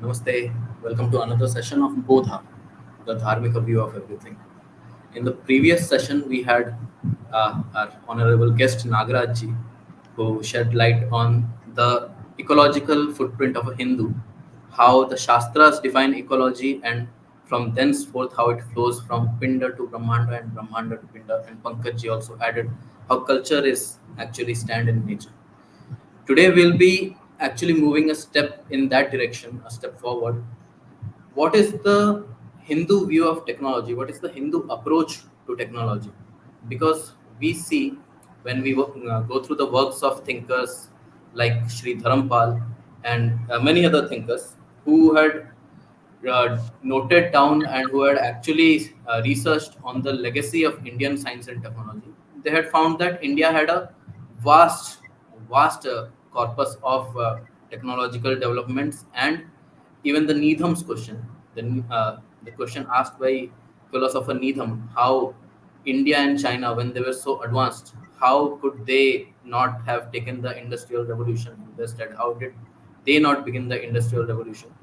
Namaste. Welcome to another session of Bodha, the Dharmic view of everything. In the previous session, we had our honorable guest Nagarajji, who shed light on the ecological footprint of a Hindu, how the Shastras define ecology, and from thenceforth how it flows from Pinda to Brahmanda and Brahmanda to Pinda. And Pankajji also added how culture is actually stand in nature. Today, we'll be actually moving a step in that direction, a step forward. What is the Hindu view of technology? What is the Hindu approach to technology? Because we see when we go through the works of thinkers like Sri Dharampal and many other thinkers who had noted down and who had actually researched on the legacy of Indian science and technology, they had found that India had a vast, vast corpus of technological developments, and even the Needham's question, the question asked by philosopher Needham, how India and China, when they were so advanced, how could they not have taken the industrial revolution instead? How did they not begin the industrial revolution?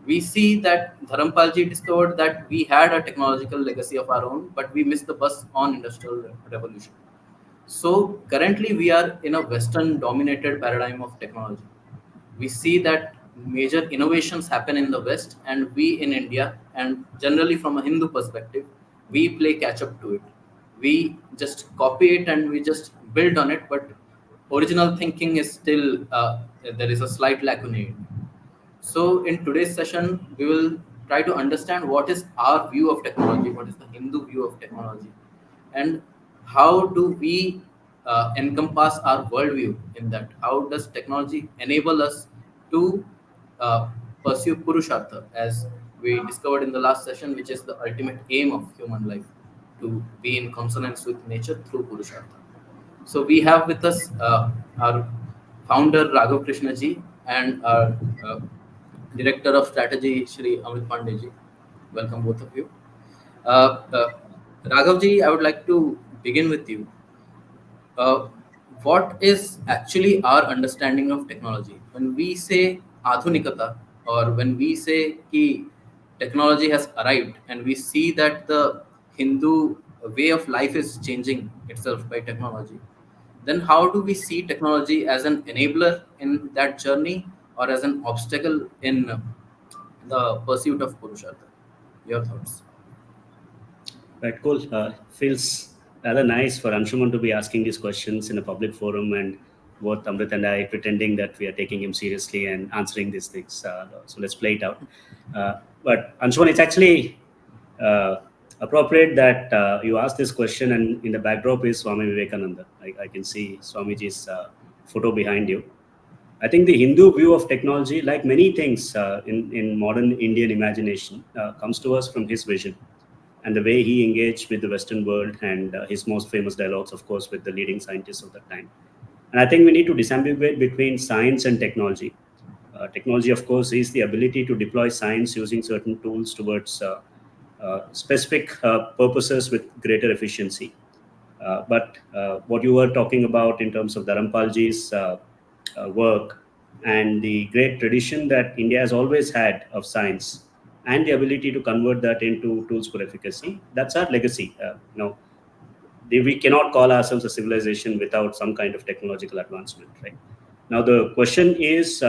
We see that Dharampalji discovered that we had a technological legacy of our own, but we missed the bus on industrial revolution. So currently we are in a Western dominated paradigm of technology. We see that major innovations happen in the West, and we in India, and generally from a Hindu perspective, we play catch up to it. We just copy it and we just build on it, but original thinking is still there is a slight lacuna in it. So, in today's session, we will try to understand what is our view of technology, what is the Hindu view of technology, and how do we encompass our worldview in that? How does technology enable us to uh, pursue Purushartha, as we discovered in the last session, which is the ultimate aim of human life, to be in consonance with nature through Purushartha. So we have with us our founder Raghava Krishna ji and our director of strategy Shri Pandey ji. Welcome both of you. Uh, uh, Raghav ji, I would like to begin with you. Uh, what is actually our understanding of technology? When we say adhunikata, or when we say ki technology has arrived, and we see that the Hindu way of life is changing itself by technology, then how do we see technology as an enabler in that journey or as an obstacle in the pursuit of Purushartha? Your thoughts? Right, cool. Feels rather nice for Anshuman to be asking these questions in a public forum, and both Amrit and I pretending that we are taking him seriously and answering these things. So let's play it out. But Anshuman, it's actually uh, appropriate that you asked this question, and in the backdrop is Swami Vivekananda. I can see Swamiji's photo behind you. I think the Hindu view of technology, like many things in modern Indian imagination, comes to us from his vision and the way he engaged with the Western world, and his most famous dialogues, of course, with the leading scientists of that time. And I think we need to disambiguate between science and technology. Technology, of course, is the ability to deploy science using certain tools towards specific purposes with greater efficiency. But what you were talking about in terms of Dharampalji's work and the great tradition that India has always had of science and the ability to convert that into tools for efficacy, that's our legacy. We cannot call ourselves a civilization without some kind of technological advancement, right? Now, the question is,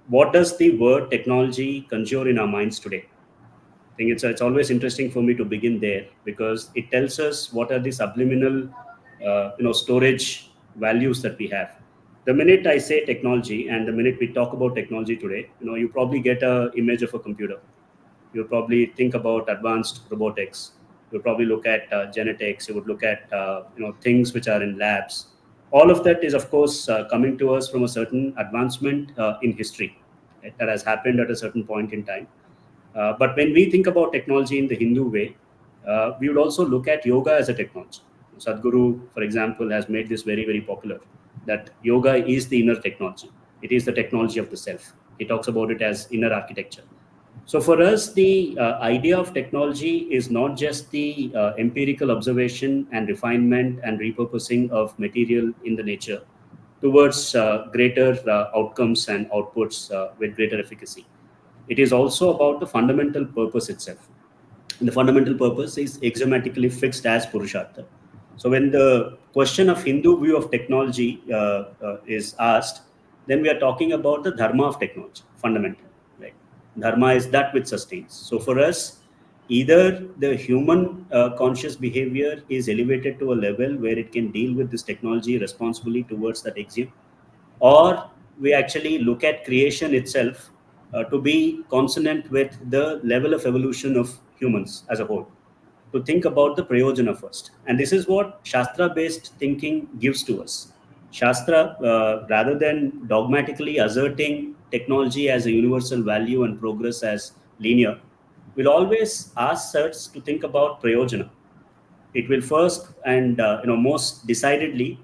what does the word technology conjure in our minds today? I think it's always interesting for me to begin there because it tells us what are the subliminal, storage values that we have. The minute I say technology and the minute we talk about technology today, you probably get a image of a computer. You'll probably think about advanced robotics. You'll probably look at genetics. You would look at things which are in labs. All of that is, of course, coming to us from a certain advancement in history, right, that has happened at a certain point in time. But when we think about technology in the Hindu way, we would also look at yoga as a technology. Sadhguru, for example, has made this very, very popular, that yoga is the inner technology. It is the technology of the self. He talks about it as inner architecture. So for us, the idea of technology is not just the empirical observation and refinement and repurposing of material in the nature towards greater outcomes and outputs with greater efficacy. it is also about the fundamental purpose itself. And the fundamental purpose is axiomatically fixed as Purushartha. So when the question of Hindu view of technology is asked, then we are talking about the Dharma of technology, fundamentally. Right? Dharma is that which sustains. So for us, either the human conscious behavior is elevated to a level where it can deal with this technology responsibly towards that axiom, or we actually look at creation itself to be consonant with the level of evolution of humans as a whole, to think about the prayojana first. And this is what Shastra based thinking gives to us. Shastra, rather than dogmatically asserting technology as a universal value and progress as linear, will always ask us to think about prayojana. It will first and most decidedly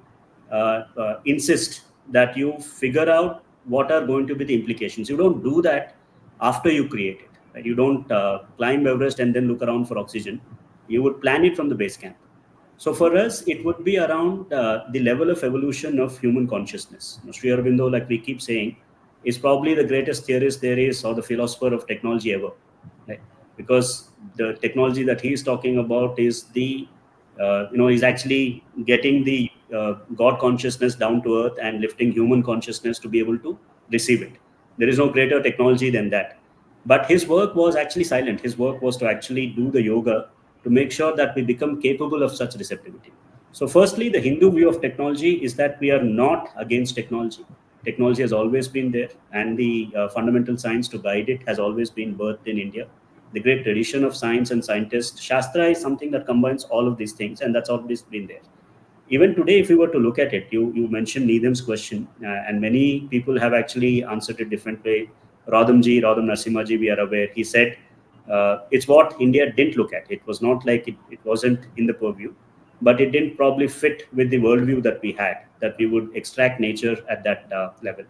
insist that you figure out what are going to be the implications. You don't do that after you create it. Right? You don't climb Everest and then look around for oxygen. You would plan it from the base camp. So for us, it would be around the level of evolution of human consciousness. Sri Aurobindo, like we keep saying, is probably the greatest theorist there is, or the philosopher of technology ever, right? Because the technology that he is talking about is he's actually getting the God consciousness down to earth and lifting human consciousness to be able to receive it. There is no greater technology than that. But his work was actually silent. His work was to actually do the yoga to make sure that we become capable of such receptivity. So, firstly, the Hindu view of technology is that we are not against technology. Technology has always been there, and the fundamental science to guide it has always been birthed in India. The great tradition of science and scientists, Shastra is something that combines all of these things, and that's always been there. Even today, if you were to look at it, you mentioned Needham's question, and many people have actually answered it differently. Radham Narasimhaji, we are aware, he said it's what India didn't look at. It was not like it wasn't in the purview, but it didn't probably fit with the worldview that we had, that we would extract nature at that level.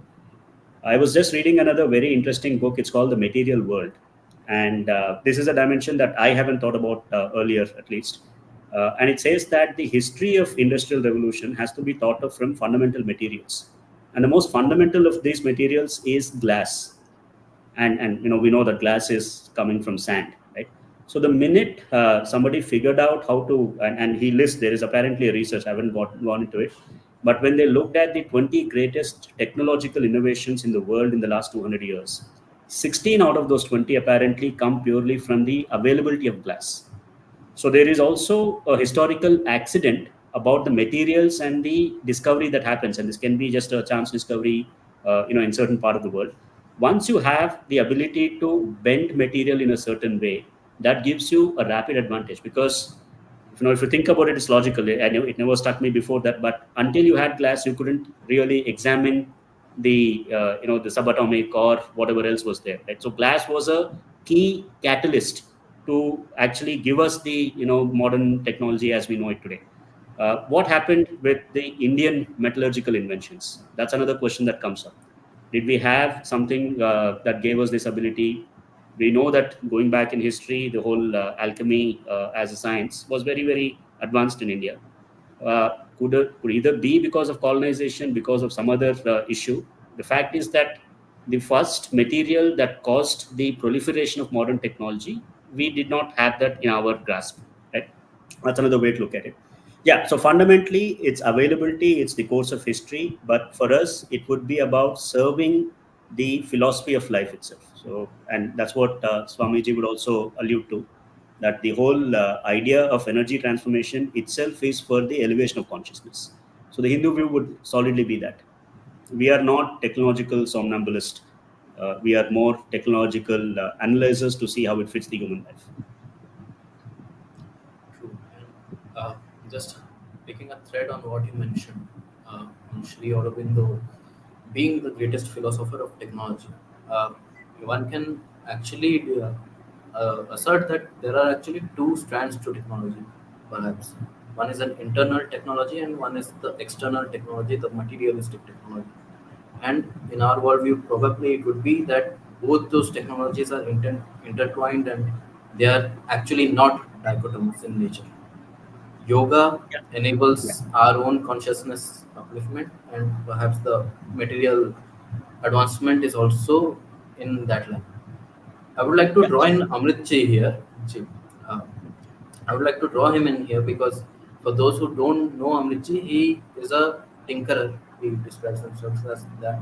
I was just reading another very interesting book. It's called The Material World. And this is a dimension that I haven't thought about earlier, at least. And it says that the history of industrial revolution has to be thought of from fundamental materials. And the most fundamental of these materials is glass. And we know that glass is coming from sand, right? So the minute somebody figured out how to, and he lists, there is apparently a research, I haven't gone into it, but when they looked at the 20 greatest technological innovations in the world in the last 200 years, 16 out of those 20 apparently come purely from the availability of glass. So there is also a historical accident about the materials and the discovery that happens, and this can be just a chance discovery, in certain part of the world. Once you have the ability to bend material in a certain way, that gives you a rapid advantage. Because if you think about it, it's logical. I know it never struck me before that, but until you had glass, you couldn't really examine the subatomic or whatever else was there. Right? So glass was a key catalyst to actually give us the modern technology as we know it today. What happened with the Indian metallurgical inventions? That's another question that comes up. Did we have something that gave us this ability? We know that going back in history, the whole alchemy as a science was very, very advanced in India. Could either be because of colonization, because of some other issue. The fact is that the first material that caused the proliferation of modern technology, we did not have that in our grasp. Right? That's another way to look at it. Yeah, so fundamentally, it's availability, it's the course of history, but for us, it would be about serving the philosophy of life itself. So, and that's what Swamiji would also allude to, that the whole idea of energy transformation itself is for the elevation of consciousness. So, the Hindu view would solidly be that we are not technological somnambulists. We are more technological analyzers to see how it fits the human life. True. And just picking a thread on what you mentioned, on Sri Aurobindo being the greatest philosopher of technology, uh, one can actually assert that there are actually two strands to technology, perhaps. One is an internal technology, and one is the external technology, the materialistic technology. And in our worldview, probably it would be that both those technologies are intertwined, and they are actually not dichotomous in nature. Yoga Yeah. enables our own consciousness upliftment, and perhaps the material advancement is also in that line. I would like to Yeah, draw in Amrit Ji here. Ji. Uh, I would like to draw him in here because for those who don't know Amrit Ji, he is a tinkerer. He describes himself as that.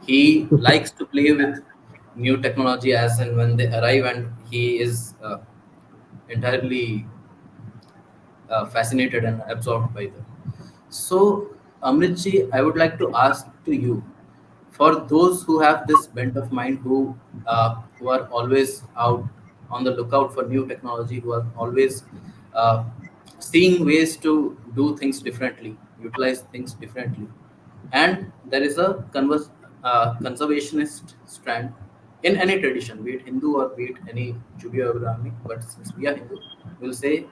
He likes to play with new technology as and when they arrive, and he is entirely fascinated and absorbed by them. So, Amritji, I would like to ask to you, for those who have this bent of mind, who are always out on the lookout for new technology, who are always uh, seeing ways to do things differently, utilize things differently, and there is a conservationist strand in any tradition, be it Hindu or be it any Judeo-Abrahamic. But since we are Hindu, we'll say,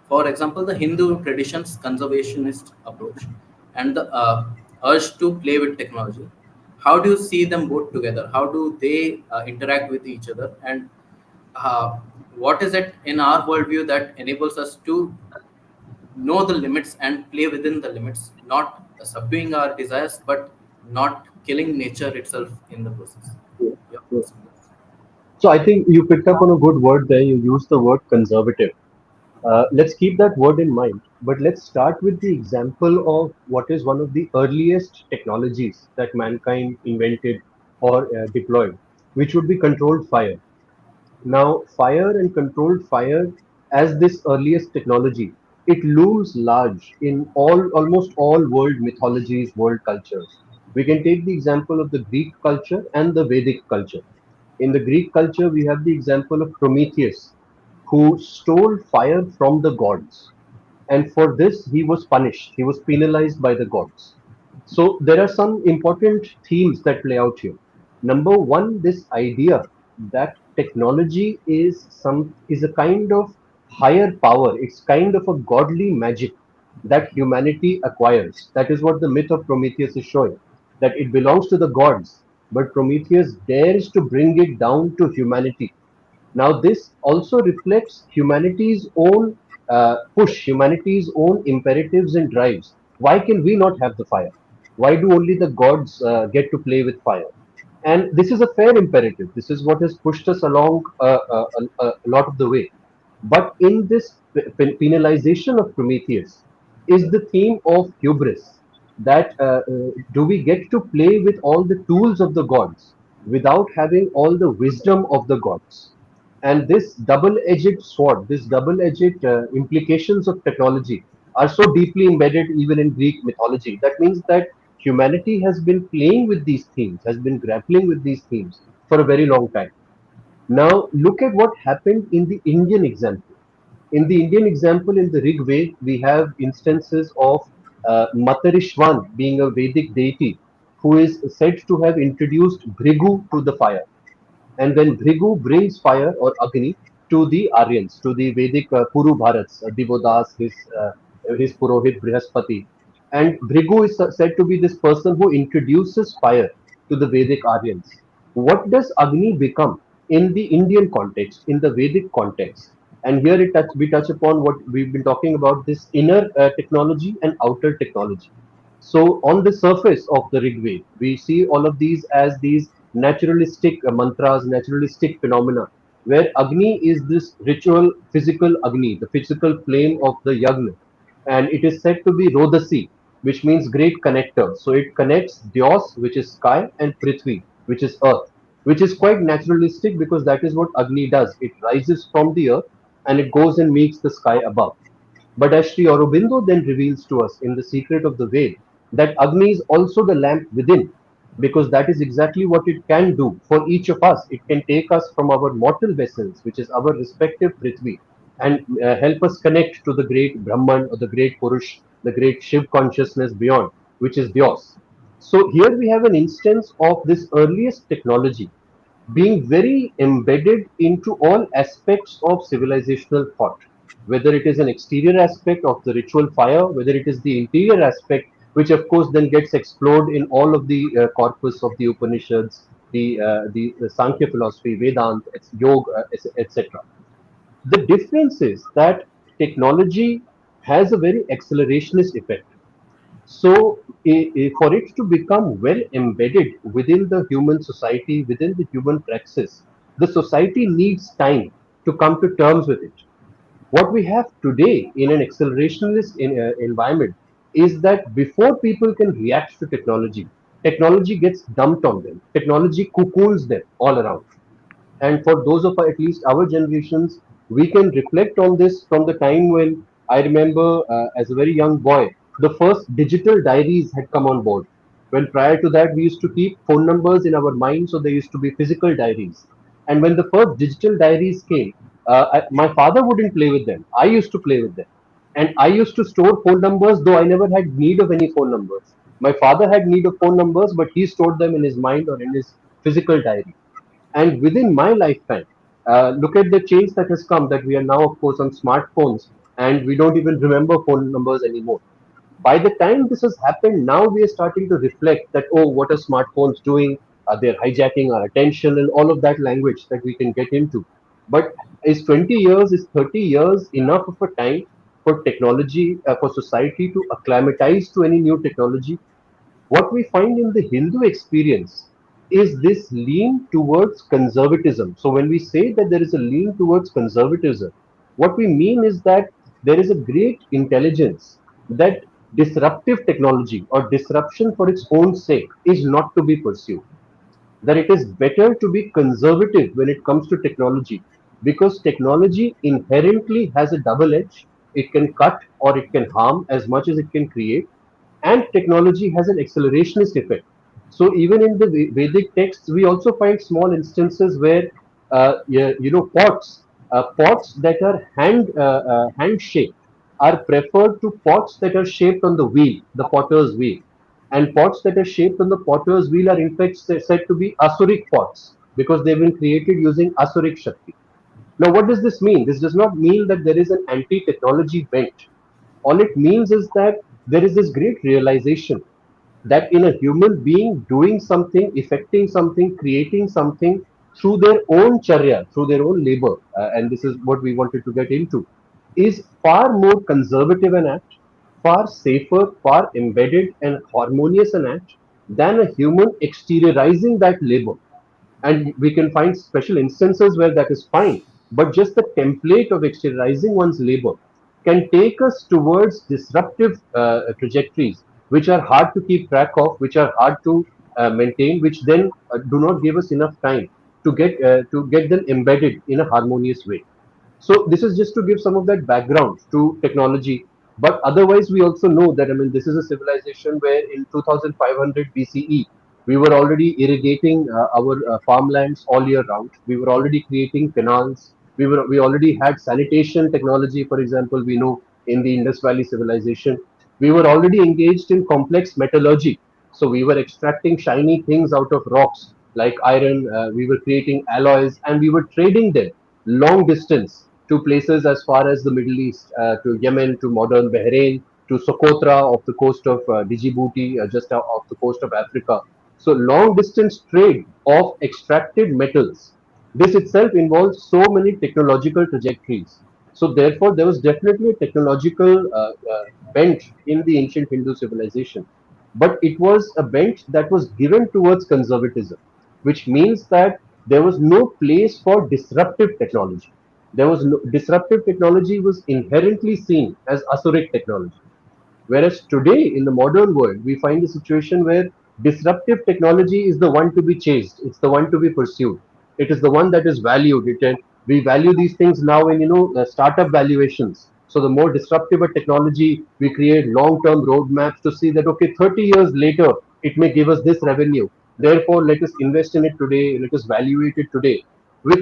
for example, the Hindu tradition's conservationist approach and the urge to play with technology. How do you see them both together? How do they interact with each other? And uh, what is it in our worldview that enables us to know the limits and play within the limits, not subduing our desires, but not killing nature itself in the process? Yeah, Your yeah. thoughts on this? So I think you picked up on a good word there. You used the word conservative. Let's keep that word in mind. But let's start with the example of what is one of the earliest technologies that mankind invented or deployed, which would be controlled fire. Now, fire and controlled fire as this earliest technology, it looms large in almost all world mythologies, world cultures. We can take the example of the Greek culture and the Vedic culture. In the Greek culture, we have the example of Prometheus, who stole fire from the gods. And for this, he was punished. He was penalized by the gods. So there are some important themes that play out here. Number one, this idea that technology is a kind of higher power. It's kind of a godly magic that humanity acquires. That is what the myth of Prometheus is showing. That it belongs to the gods, but Prometheus dares to bring it down to humanity. Now, this also reflects humanity's own push, humanity's own imperatives and drives. Why can we not have the fire? Why do only the gods get to play with fire? And this is a fair imperative. This is what has pushed us along a lot of the way. But in this penalization of Prometheus is the theme of hubris. That do we get to play with all the tools of the gods without having all the wisdom of the gods? And this double-edged sword, this double-edged implications of technology are so deeply embedded even in Greek mythology. That means that humanity has been playing with these themes, has been grappling with these themes for a very long time. Now, look at what happened in the Indian example. In the Indian example, in the Rig Veda, we have instances of Matarishwan being a Vedic deity who is said to have introduced Bhrigu to the fire. And when Bhrigu brings fire or Agni to the Aryans, to the Vedic Puru Bharats, Divodas, his Purohit Brihaspati, and Bhrigu is said to be this person who introduces fire to the Vedic Aryans. What does Agni become in the Indian context, in the Vedic context? And here we touch upon what we've been talking about, this inner technology and outer technology. So on the surface of the Rig Veda, we see all of these as these naturalistic mantras, naturalistic phenomena, where Agni is this ritual physical Agni, the physical flame of the Yagna. And it is said to be Rodasi, which means great connector. So it connects Dios, which is sky, and Prithvi, which is earth, which is quite naturalistic because that is what Agni does. It rises from the earth and it goes and meets the sky above. But as Sri Aurobindo then reveals to us in The Secret of the Ved, that Agni is also the lamp within, because that is exactly what it can do for each of us. It can take us from our mortal vessels, which is our respective Prithvi, and help us connect to the great Brahman or the great Purush, the great Shiv consciousness beyond, which is Dios. So here we have an instance of this earliest technology being very embedded into all aspects of civilizational thought, whether it is an exterior aspect of the ritual fire, whether it is the interior aspect, which of course then gets explored in all of the corpus of the Upanishads, the Sankhya philosophy, Vedanta, Yoga, etc. The difference is that technology has a very accelerationist effect. So, for it to become well embedded within the human society, within the human praxis, The society needs time to come to terms with it. What we have today in an accelerationist environment is that before people can react to technology, technology gets dumped on them. Technology cocoons them all around. And for those of at least our generations, we can reflect on this from the time when I remember as a very young boy, the first digital diaries had come on board. When prior to that, we used to keep phone numbers in our mind, so there used to be physical diaries. And when the first digital diaries came, my father wouldn't play with them. I used to play with them. And I used to store phone numbers, though I never had need of any phone numbers. My father had need of phone numbers, but he stored them in his mind or in his physical diary. And within my lifetime, look at the change that has come, that we are now, of course, on smartphones and we don't even remember phone numbers anymore. By the time this has happened, now we are starting to reflect that, oh, what are smartphones doing? They're hijacking our attention and all of that language that we can get into. But is 20 years, is 30 years enough of a time for technology, for society to acclimatize to any new technology? What we find in the Hindu experience is this lean towards conservatism. So, when we say that there is a lean towards conservatism, what we mean is that there is a great intelligence that disruptive technology or disruption for its own sake is not to be pursued. That it is better to be conservative when it comes to technology, because technology inherently has a double edge. It can cut or it can harm as much as it can create, and technology has an accelerationist effect. So even in the Vedic texts, we also find small instances where, pots that are hand shaped are preferred to pots that are shaped on the wheel, the potter's wheel. And pots that are shaped on the potter's wheel are in fact said to be asuric pots because they've been created using asuric shakti. Now, what does this mean? This does not mean that there is an anti-technology bent. All it means is that there is this great realization that in a human being doing something, effecting something, creating something through their own charya, through their own labor, and this is what we wanted to get into, is far more conservative an act, far safer, far embedded and harmonious an act than a human exteriorizing that labor. And we can find special instances where that is fine, but just the template of exteriorizing one's labor can take us towards disruptive trajectories which are hard to keep track of, which are hard to maintain, which then do not give us enough time to get them embedded in a harmonious way. So this is just to give some of that background to technology. But otherwise, we also know that, I mean, this is a civilization where in 2500 BCE, we were already irrigating our farmlands all year round. We were already creating canals. We already had sanitation technology, for example, we know in the Indus Valley civilization. We were already engaged in complex metallurgy. So we were extracting shiny things out of rocks like iron. We were creating alloys and we were trading them long distance to places as far as the Middle East, to Yemen, to modern Bahrain, to Socotra off the coast of Djibouti, just off the coast of Africa. So long distance trade of extracted metals. This itself involves so many technological trajectories. So therefore, there was definitely a technological bent in the ancient Hindu civilization, but it was a bent that was given towards conservatism, which means that there was no place for disruptive technology. Disruptive technology was inherently seen as asuric technology. Whereas today, in the modern world, we find a situation where disruptive technology is the one to be chased. It's the one to be pursued. It is the one that is valued. We value these things now in startup valuations. So the more disruptive a technology, we create long-term roadmaps to see that okay, 30 years later, it may give us this revenue. Therefore, let us invest in it today. Let us valuate it today with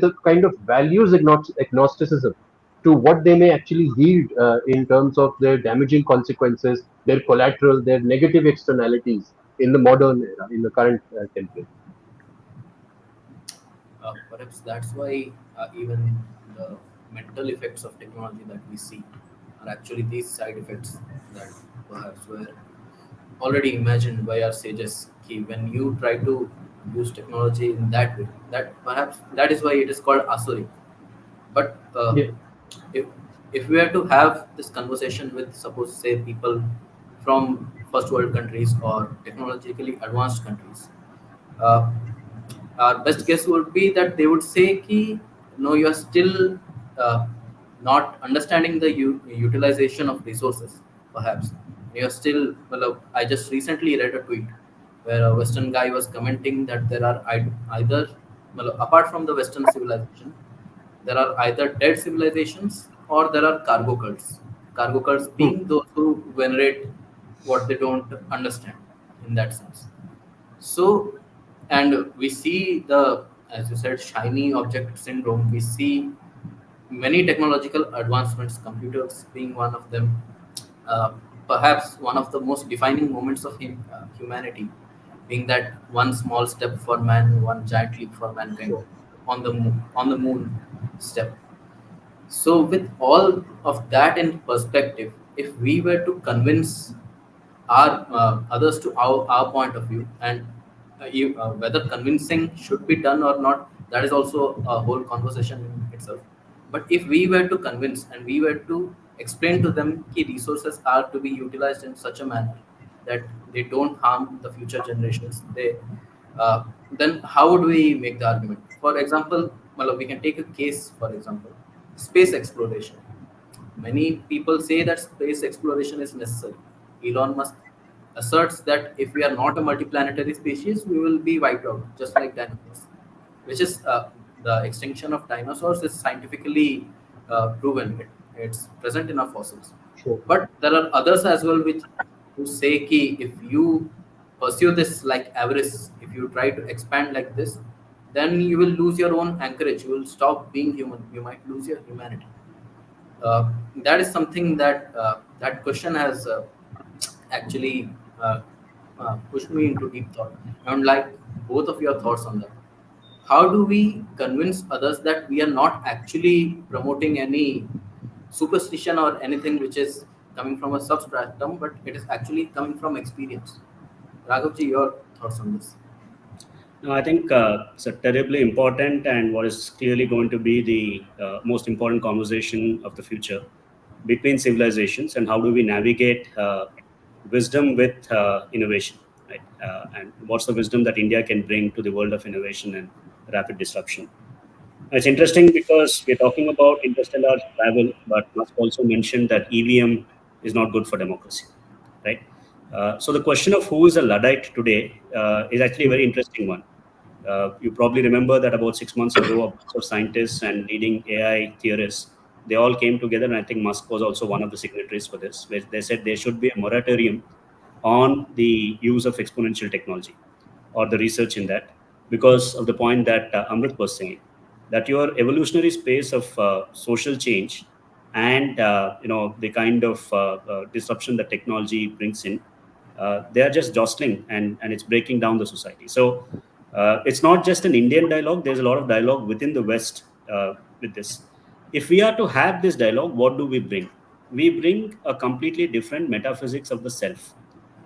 a kind of values agnosticism to what they may actually yield in terms of their damaging consequences, their collateral, their negative externalities in the modern era, in the current template. Perhaps that's why even the mental effects of technology that we see are actually these side effects that perhaps were already imagined by our sages. Ki when you try to use technology in that way, that perhaps that is why it is called asuri. But Yeah. if if we are to have this conversation with, suppose, say, people from first world countries or technologically advanced countries, uh, our best guess would be that they would say ki no, you are still uh, not understanding the utilization of resources, perhaps. You are still, well, I just recently read a tweet where a western guy was commenting that there are either, well, apart from the western civilization, there are either dead civilizations or there are cargo cults. Cargo cults Hmm. being those who venerate what they don't understand, in that sense. So, and we see the, as you said, shiny object syndrome. We see many technological advancements, computers being one of them. Uh, Perhaps one of the most defining moments of humanity, being that one small step for man, one giant leap for mankind Sure. on the moon step. So, with all of that in perspective, if we were to convince our others to our point of view, and whether convincing should be done or not, that is also a whole conversation in itself. But if we were to convince and we were to explain to them key resources are to be utilized in such a manner that they don't harm the future generations, then how would we make the argument? For example, well, we can take a case, for example, space exploration. Many people say that space exploration is necessary. Elon Musk asserts that if we are not a multiplanetary species, we will be wiped out, just like dinosaurs. Which is the extinction of dinosaurs is scientifically proven. It's present in our fossils. Sure. But there are others as well which who say ki if you pursue this like avarice, if you try to expand like this, then you will lose your own anchorage. You will stop being human. You might lose your humanity. That is something that that question has actually pushed me into deep thought. I would like both of your thoughts on that. How do we convince others that we are not actually promoting any superstition or anything which is coming from a substratum, but it is actually coming from experience? Raghavji, your thoughts on this? No, I think it's a terribly important and what is clearly going to be the most important conversation of the future between civilizations, and how do we navigate wisdom with innovation, right? And what's the wisdom that India can bring to the world of innovation and rapid disruption? It's interesting because we're talking about interstellar travel, but Musk also mentioned that EVM is not good for democracy, right? So the question of who is a Luddite today is actually a Hmm. very interesting one. You probably remember that about 6 months ago, a bunch of scientists and leading AI theorists, they all came together, and I think Musk was also one of the signatories for this, where they said there should be a moratorium on the use of exponential technology or the research in that, because of the point that Amrit was saying, that your evolutionary space of social change and the kind of disruption that technology brings in, they are just jostling, and it's breaking down the society. So it's not just an Indian dialogue. There's a lot of dialogue within the West with this. If we are to have this dialogue, what do we bring? We bring a completely different metaphysics of the self.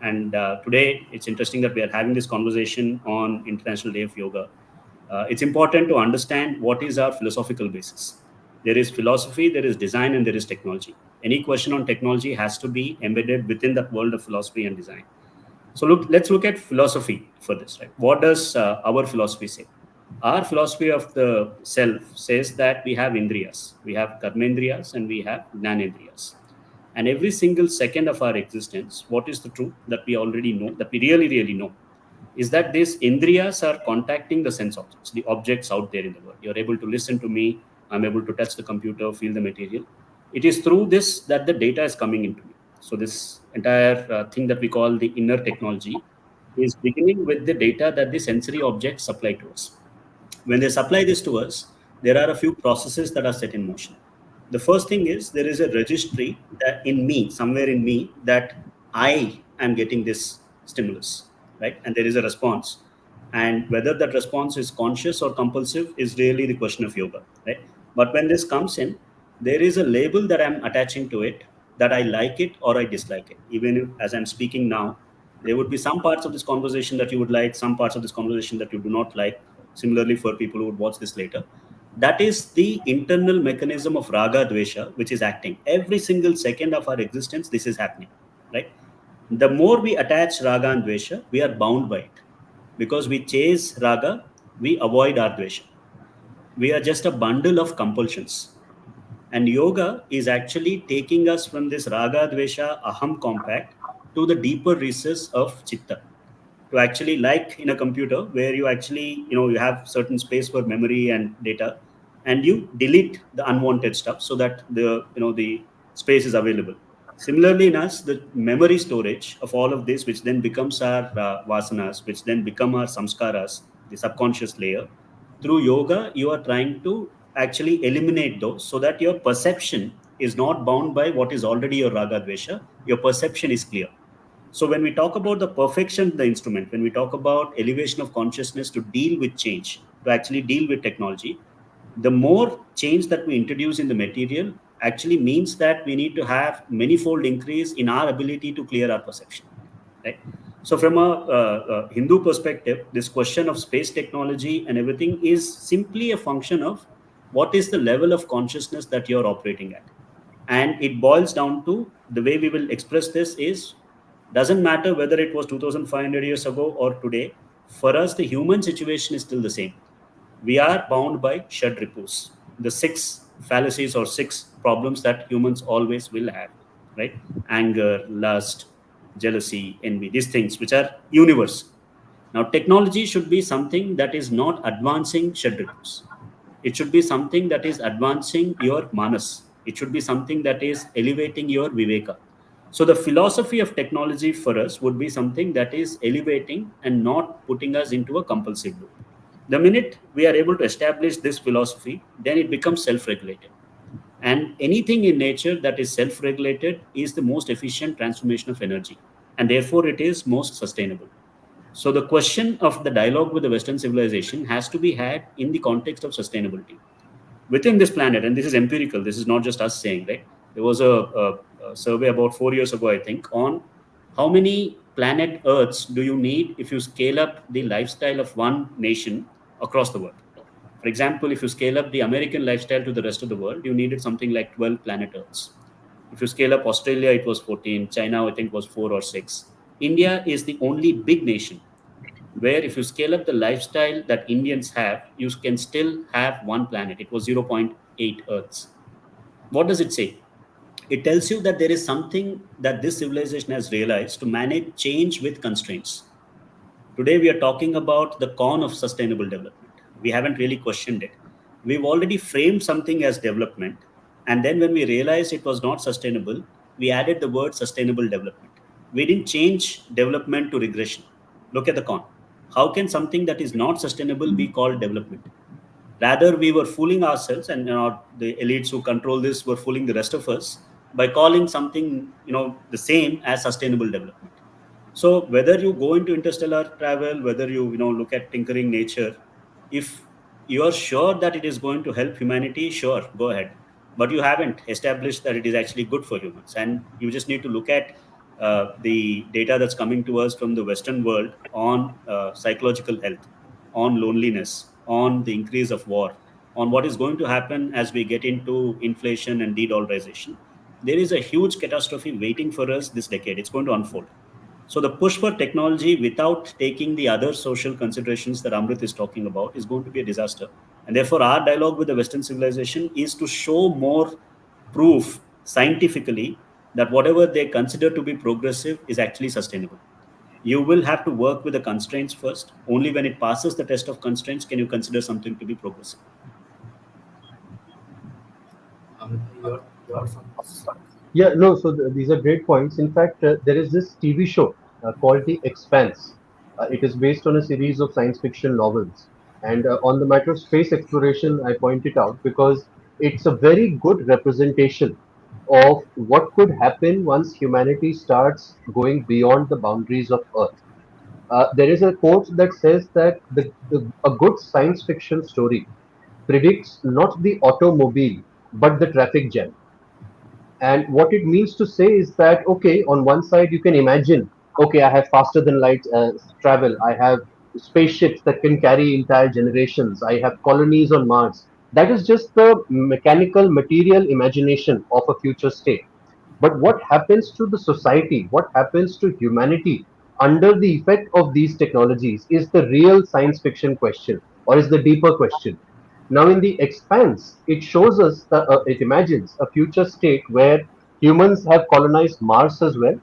And today, it's interesting that we are having this conversation on International Day of Yoga. It's important to understand what is our philosophical basis. There is philosophy, there is design, and there is technology. Any question on technology has to be embedded within that world of philosophy and design. So let's look at philosophy for this, right? What does our philosophy say? Our philosophy of the self says that we have indriyas, we have karmendriyas, and we have jnanendriyas. And every single second of our existence, what is the truth that we already know, that we really, really know, is that these indriyas are contacting the sense objects, the objects out there in the world. You're able to listen to me, I'm able to touch the computer, feel the material. It is through this that the data is coming into me. So this entire thing that we call the inner technology is beginning with the data that the sensory objects supply to us. When they supply this to us, there are a few processes that are set in motion. The first thing is there is a registry that in me, somewhere in me, that I am getting this stimulus, right? And there is a response. And whether that response is conscious or compulsive is really the question of yoga, right? But when this comes in, there is a label that I'm attaching to it, that I like it or I dislike it. Even if, as I'm speaking now, there would be some parts of this conversation that you would like, some parts of this conversation that you do not like. Similarly, for people who would watch this later, that is the internal mechanism of raga dvesha, which is acting every single second of our existence. This is happening, right? The more we attach raga and dvesha, we are bound by it, because we chase raga, we avoid our dvesha. We are just a bundle of compulsions. And yoga is actually taking us from this raga, dvesha, aham compact to the deeper recess of chitta. To actually, like in a computer where you actually, you have certain space for memory and data, and you delete the unwanted stuff so that the space is available. Similarly, in us, the memory storage of all of this, which then becomes our vasanas, which then become our samskaras, the subconscious layer. Through yoga, you are trying to actually eliminate those so that your perception is not bound by what is already your raga dvesha. Your perception is clear. So when we talk about the perfection of the instrument, when we talk about elevation of consciousness to deal with change, to actually deal with technology, the more change that we introduce in the material actually means that we need to have manifold increase in our ability to clear our perception, right? So from a Hindu perspective, this question of space technology and everything is simply a function of what is the level of consciousness that you're operating at. And it boils down to the way we will express this is doesn't matter whether it was 2500 years ago or today. For us, the human situation is still the same. We are bound by shadripus, the six fallacies or six problems that humans always will have, right? Anger, lust, jealousy, envy, these things which are universal. Now, technology should be something that is not advancing shadripus. It should be something that is advancing your manas. It should be something that is elevating your viveka. So the philosophy of technology for us would be something that is elevating and not putting us into a compulsive loop. The minute we are able to establish this philosophy, then it becomes self-regulated. And anything in nature that is self-regulated is the most efficient transformation of energy. And therefore it is most sustainable. So the question of the dialogue with the Western civilization has to be had in the context of sustainability within this planet. And this is empirical. This is not just us saying, right? There was a survey about 4 years ago, I think, on how many planet Earths do you need if you scale up the lifestyle of one nation across the world. For example, if you scale up the American lifestyle to the rest of the world, you needed something like 12 planet Earths. If you scale up Australia, it was 14. China, I think, was 4 or 6. India is the only big nation where if you scale up the lifestyle that Indians have, you can still have one planet. It was zero point 0.8 Earths. What does it say? It tells you that there is something that this civilization has realized to manage change with constraints. Today, we are talking about the con of sustainable development. We haven't really questioned it. We've already framed something as development. And then when we realized it was not sustainable, we added the word sustainable development. We didn't change development to regression. Look at the con. How can something that is not sustainable be called development? Rather, we were fooling ourselves, and the elites who control this were fooling the rest of us by calling something the same as sustainable development. So whether you go into interstellar travel, whether you look at tinkering nature, if you are sure that it is going to help humanity, sure, go ahead. But you haven't established that it is actually good for humans, and you just need to look at the data that's coming to us from the Western world on psychological health, on loneliness, on the increase of war, on what is going to happen as we get into inflation and de-dollarization. There is a huge catastrophe waiting for us this decade. It's going to unfold. So the push for technology without taking the other social considerations that Amrit is talking about is going to be a disaster. And therefore, our dialogue with the Western civilization is to show more proof scientifically that whatever they consider to be progressive is actually sustainable. You will have to work with the constraints first. Only when it passes the test of constraints can you consider something to be progressive. Your thoughts on this? Yeah, no, so these are great points. In fact, there is this TV show called The Expanse. It is based on a series of science fiction novels. And on the matter of space exploration, I point it out because it's a very good representation of what could happen once humanity starts going beyond the boundaries of Earth. There is a quote that says that a good science fiction story predicts not the automobile, but the traffic jam. And what it means to say is that, okay, on one side, you can imagine, okay, I have faster than light travel. I have spaceships that can carry entire generations. I have colonies on Mars. That is just the mechanical, material imagination of a future state. But what happens to the society? What happens to humanity under the effect of these technologies is the real science fiction question. or is the deeper question. Now, in the expanse, it shows us that it imagines a future state where humans have colonized Mars as well,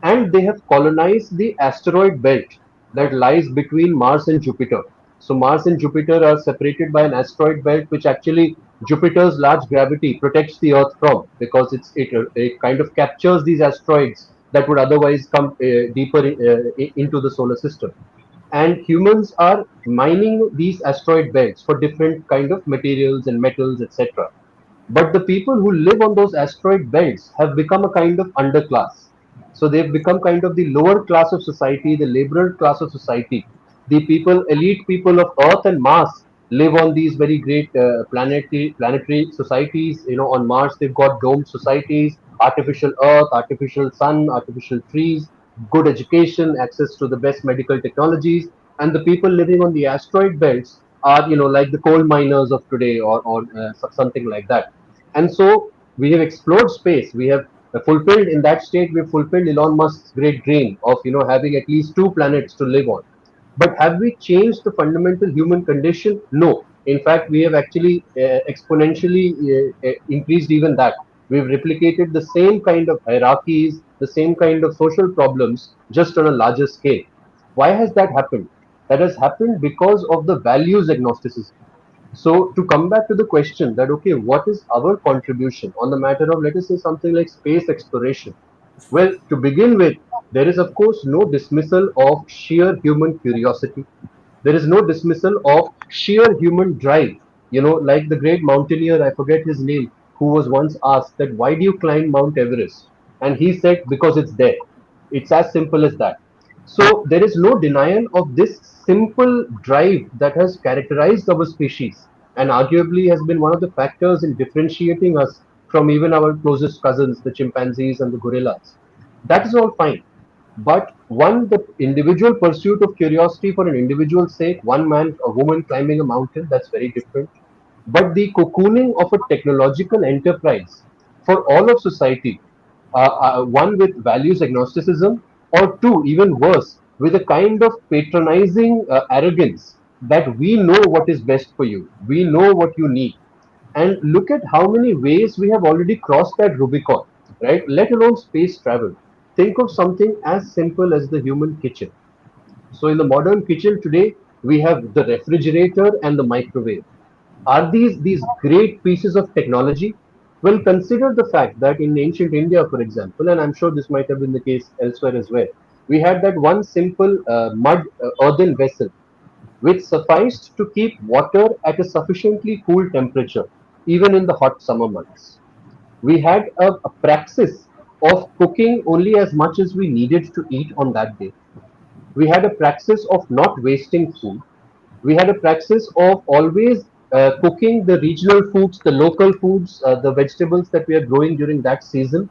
and they have colonized the asteroid belt that lies between Mars and Jupiter. So Mars and Jupiter are separated by an asteroid belt, which actually Jupiter's large gravity protects the Earth from, because it kind of captures these asteroids that would otherwise come deeper into the solar system. And humans are mining these asteroid belts for different kind of materials and metals, etc. But the people who live on those asteroid belts have become a kind of underclass. So they've become kind of the lower class of society, the laborer class of society. The people, elite people of Earth and Mars, live on these very great planetary societies. You know, on Mars they've got domed societies, artificial Earth, artificial sun, artificial trees, good education, access to the best medical technologies. And the people living on the asteroid belts are, you know, like the coal miners of today, or something like that. And so we have explored space. We have fulfilled in that state. We have fulfilled Elon Musk's great dream of, you know, having at least two planets to live on. But have we changed the fundamental human condition? No. In fact, we have actually exponentially increased even that. We've replicated the same kind of hierarchies, the same kind of social problems, just on a larger scale. Why has that happened? That has happened because of the values agnosticism. So to come back to the question that, okay, what is our contribution on the matter of, let us say, something like space exploration? Well, to begin with, there is of course no dismissal of sheer human curiosity. There is no dismissal of sheer human drive. You know, like the great mountaineer, I forget his name, who was once asked that, why do you climb Mount Everest? And he said, because it's there. It's as simple as that. So there is no denial of this simple drive that has characterized our species and arguably has been one of the factors in differentiating us from even our closest cousins, the chimpanzees and the gorillas. That is all fine. But one, the individual pursuit of curiosity for an individual's sake, one man, a woman climbing a mountain, that's very different. But the cocooning of a technological enterprise for all of society, one with values agnosticism, or two, even worse, with a kind of patronizing arrogance that we know what is best for you, we know what you need. And look at how many ways we have already crossed that Rubicon, right? Let alone space travel. Think of something as simple as the human kitchen. So, in the modern kitchen today, we have the refrigerator and the microwave. Are these great pieces of technology? Well, consider the fact that in ancient India, for example, and I'm sure this might have been the case elsewhere as well, we had that one simple mud earthen vessel which sufficed to keep water at a sufficiently cool temperature, even in the hot summer months. We had a praxis of cooking only as much as we needed to eat on that day. We had a praxis of not wasting food. We had a praxis of always cooking the regional foods, the local foods, the vegetables that we are growing during that season.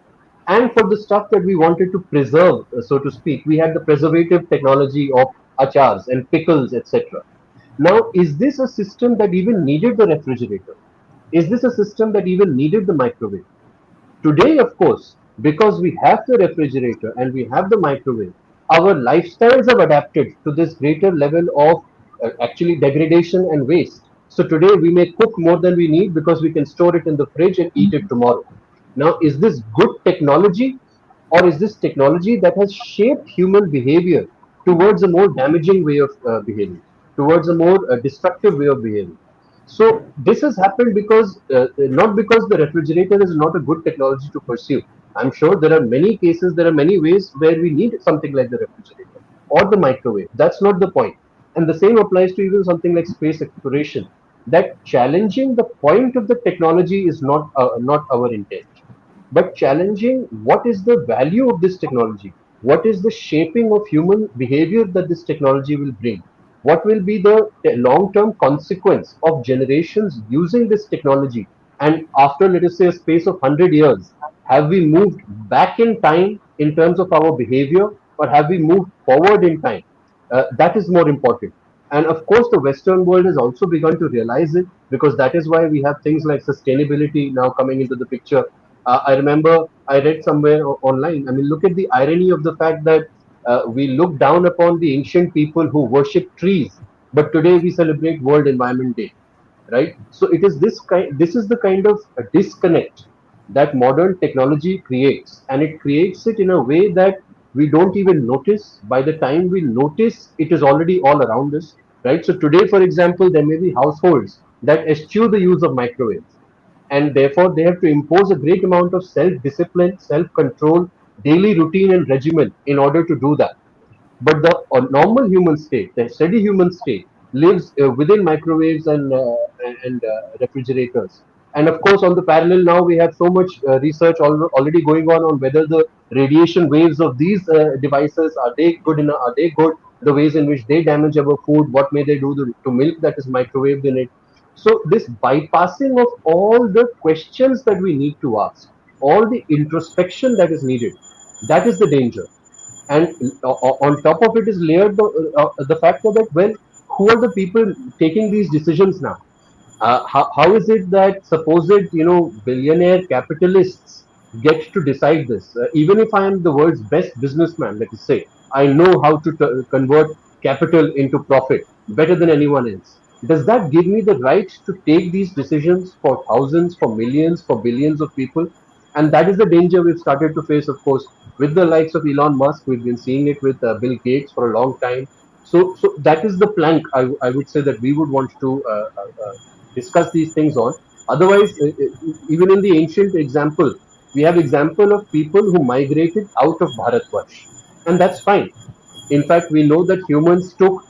And for the stuff that we wanted to preserve, so to speak, we had the preservative technology of achars and pickles, etc. Now, is this a system that even needed the refrigerator? Is this a system that even needed the microwave? Today, of course, because we have the refrigerator and we have the microwave, our lifestyles have adapted to this greater level of actually degradation and waste. So today we may cook more than we need because we can store it in the fridge and eat it tomorrow. Now, is this good technology, or is this technology that has shaped human behavior towards a more damaging way of behaving, towards a more destructive way of behaving? So this has happened because not because the refrigerator is not a good technology to pursue. I'm sure there are many cases, there are many ways where we need something like the refrigerator or the microwave. That's not the point. And the same applies to even something like space exploration. That challenging the point of the technology is not our intent, but challenging what is the value of this technology, what is the shaping of human behavior that this technology will bring, what will be the long term consequence of generations using this technology, and after, let us say, a space of 100 years, have we moved back in time in terms of our behavior, or have we moved forward in time? That is more important. And of course, the Western world has also begun to realize it, because that is why we have things like sustainability now coming into the picture. I remember I read somewhere online. I mean, look at the irony of the fact that we look down upon the ancient people who worship trees, but today we celebrate World Environment Day, right? So it is this is the kind of a disconnect that modern technology creates, and it creates it in a way that we don't even notice. By the time we notice, it is already all around us, right? So today, for example, there may be households that eschew the use of microwaves, and therefore they have to impose a great amount of self discipline, self control, daily routine and regimen in order to do that. But the normal human state, the steady human state, lives within microwaves and refrigerators. And of course, on the parallel now, we have so much research already going on whether the radiation waves of these devices are they good enough? Are they good? The ways in which they damage our food, what may they do to milk that is microwaved in it? So this bypassing of all the questions that we need to ask, all the introspection that is needed, that is the danger. And on top of it is layered the fact that, well, who are the people taking these decisions now? How is it that supposed billionaire capitalists get to decide this? Even if I am the world's best businessman, let us say, I know how to convert capital into profit better than anyone else. Does that give me the right to take these decisions for thousands, for millions, for billions of people? And that is the danger we've started to face, of course, with the likes of Elon Musk. We've been seeing it with Bill Gates for a long time. So that is the plank I would say that we would want to discuss these things on. Otherwise, even in the ancient example, we have example of people who migrated out of Bharatvarsh, and that's fine. In fact, we know that humans took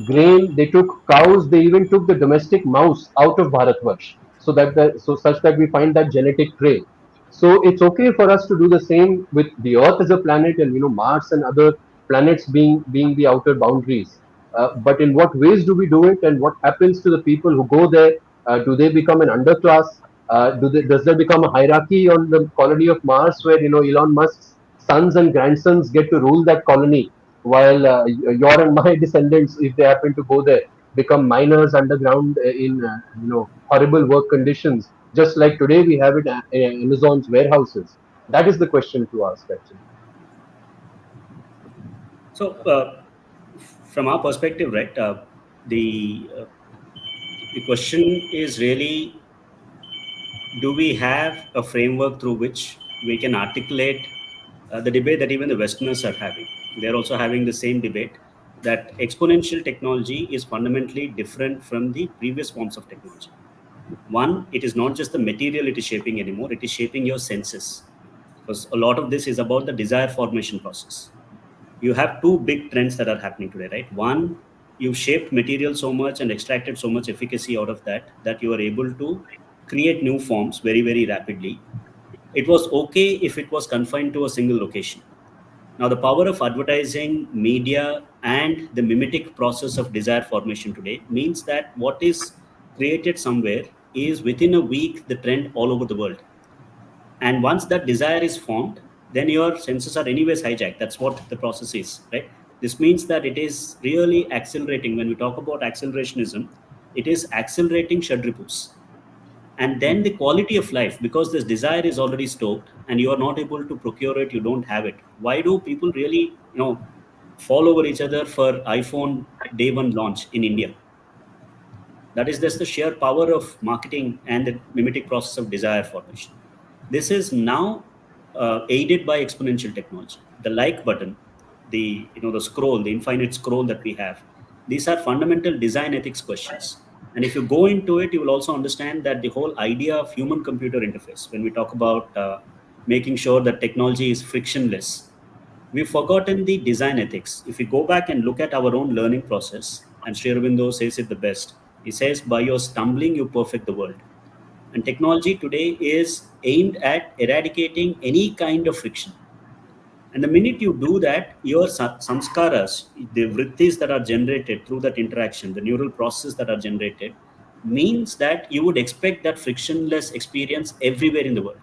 grain, they took cows, they even took the domestic mouse out of Bharatvarsh, so such that we find that genetic trail. So it's okay for us to do the same with the Earth as a planet, and Mars and other planets being the outer boundaries. But in what ways do we do it, and what happens to the people who go there? Do they become an underclass? Does there become a hierarchy on the colony of Mars where Elon Musk's sons and grandsons get to rule that colony, while your and my descendants, if they happen to go there, become miners underground in horrible work conditions, just like today we have it in Amazon's warehouses? That is the question to ask, actually. So, from our perspective, right, the uh, the question is really, do we have a framework through which we can articulate the debate that even the Westerners are having? They're also having the same debate that exponential technology is fundamentally different from the previous forms of technology. One, it is not just the material it is shaping anymore, it is shaping your senses. Because a lot of this is about the desire formation process. You have two big trends that are happening today, right? One, you've shaped material so much and extracted so much efficacy out of that that you are able to create new forms very, very rapidly. It was okay if it was confined to a single location. Now, the power of advertising, media, and the mimetic process of desire formation today means that what is created somewhere is within a week the trend all over the world. And once that desire is formed, then your senses are anyways hijacked. That's what the process is, right? This means that it is really accelerating. When we talk about accelerationism, it is accelerating shadripus. And then the quality of life, because this desire is already stoked and you are not able to procure it, you don't have it. Why do people really, fall over each other for iPhone day one launch in India? That is just the sheer power of marketing and the mimetic process of desire formation. This is now aided by exponential technology. The like button, the scroll, the infinite scroll that we have. These are fundamental design ethics questions. And if you go into it, you will also understand that the whole idea of human-computer interface, when we talk about making sure that technology is frictionless, we've forgotten the design ethics. If we go back and look at our own learning process, and Sri Aurobindo says it the best, he says, by your stumbling, you perfect the world. And technology today is aimed at eradicating any kind of friction. And the minute you do that, your samskaras, the vrittis that are generated through that interaction, the neural processes that are generated, means that you would expect that frictionless experience everywhere in the world.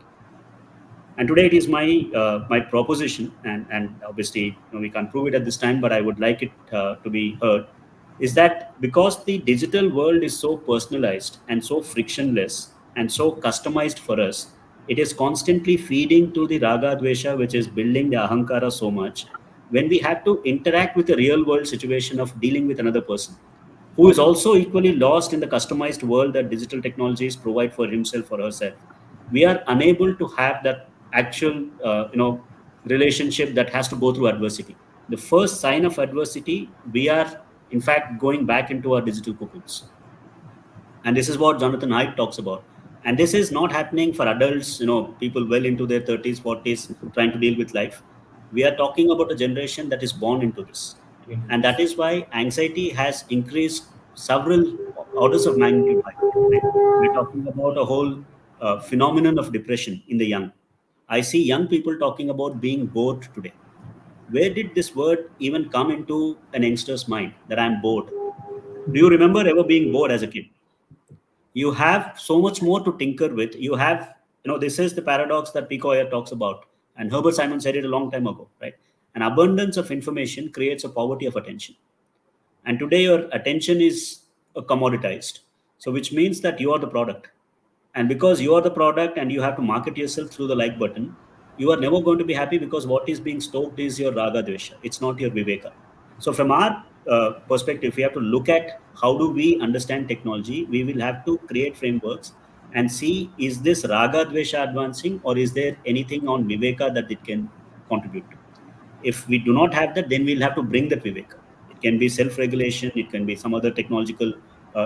And today it is my proposition, and obviously we can't prove it at this time, but I would like it to be heard, is that because the digital world is so personalized and so frictionless and so customized for us, it is constantly feeding to the raga dvesha, which is building the ahankara so much. When we have to interact with a real world situation of dealing with another person, who is also equally lost in the customized world that digital technologies provide for himself or herself. We are unable to have that actual, relationship that has to go through adversity. The first sign of adversity, we are in fact going back into our digital cocoons. And this is what Jonathan Haidt talks about. And this is not happening for adults, people well into their 30s, 40s, trying to deal with life. We are talking about a generation that is born into this. And that is why anxiety has increased several orders of magnitude high. Right? We're talking about a whole phenomenon of depression in the young. I see young people talking about being bored today. Where did this word even come into an youngster's mind that I'm bored? Do you remember ever being bored as a kid? You have so much more to tinker with. You have, this is the paradox that Pico talks about, and Herbert Simon said it a long time ago, right? An abundance of information creates a poverty of attention, and today your attention is commoditized. So which means that you are the product, and because you are the product and you have to market yourself through the like button, you are never going to be happy, because what is being stoked is your raga dvesha, it's not your viveka. So from our perspective, we have to look at how do we understand technology. We will have to create frameworks and see, is this raga dvesha advancing, or is there anything on viveka that it can contribute to? If we do not have that, then we'll have to bring that viveka. It can be self-regulation, it can be some other technological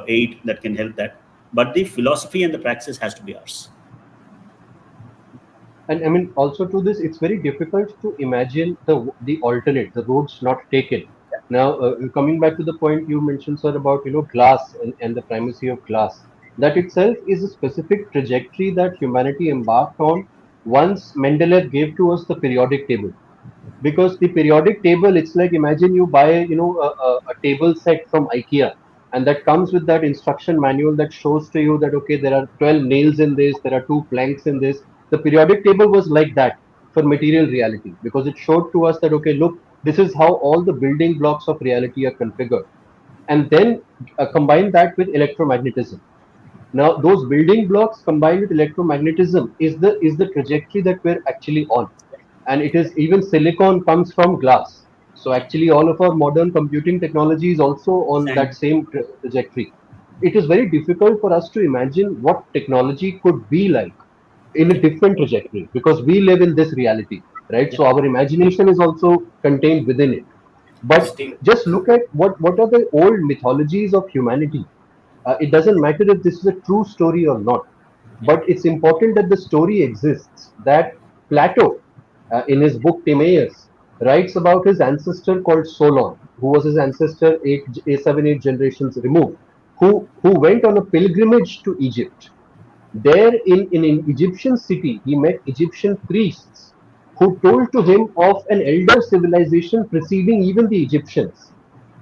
aid that can help that, but the philosophy and the praxis has to be ours. And I mean, also to this, it's very difficult to imagine the alternate, the roads not taken. Now, coming back to the point you mentioned, sir, about glass and the primacy of glass, that itself is a specific trajectory that humanity embarked on once Mendeleev gave to us the periodic table. Because the periodic table, it's like, imagine you buy a table set from IKEA, and that comes with that instruction manual that shows to you that okay, there are 12 nails in this, there are two planks in this. The periodic table was like that for material reality, because it showed to us that okay, look, this is how all the building blocks of reality are configured. And then combine that with electromagnetism. Now those building blocks combined with electromagnetism is the trajectory that we're actually on. And it is, even silicon comes from glass. So actually all of our modern computing technology is also on that And same trajectory. It is very difficult for us to imagine what technology could be like in a different trajectory, because we live in this reality, right? yeah, So our imagination is also contained within it. But Distinct. just look at what are the old mythologies of humanity. It doesn't matter if this is a true story or not, Yeah. but it's important that the story exists. That Plato, in his book Timaeus, writes about his ancestor called Solon, who was his ancestor 7, 8 generations removed, who went on a pilgrimage to Egypt. There, in an Egyptian city, he met Egyptian priests who told to him of an elder civilization preceding even the Egyptians,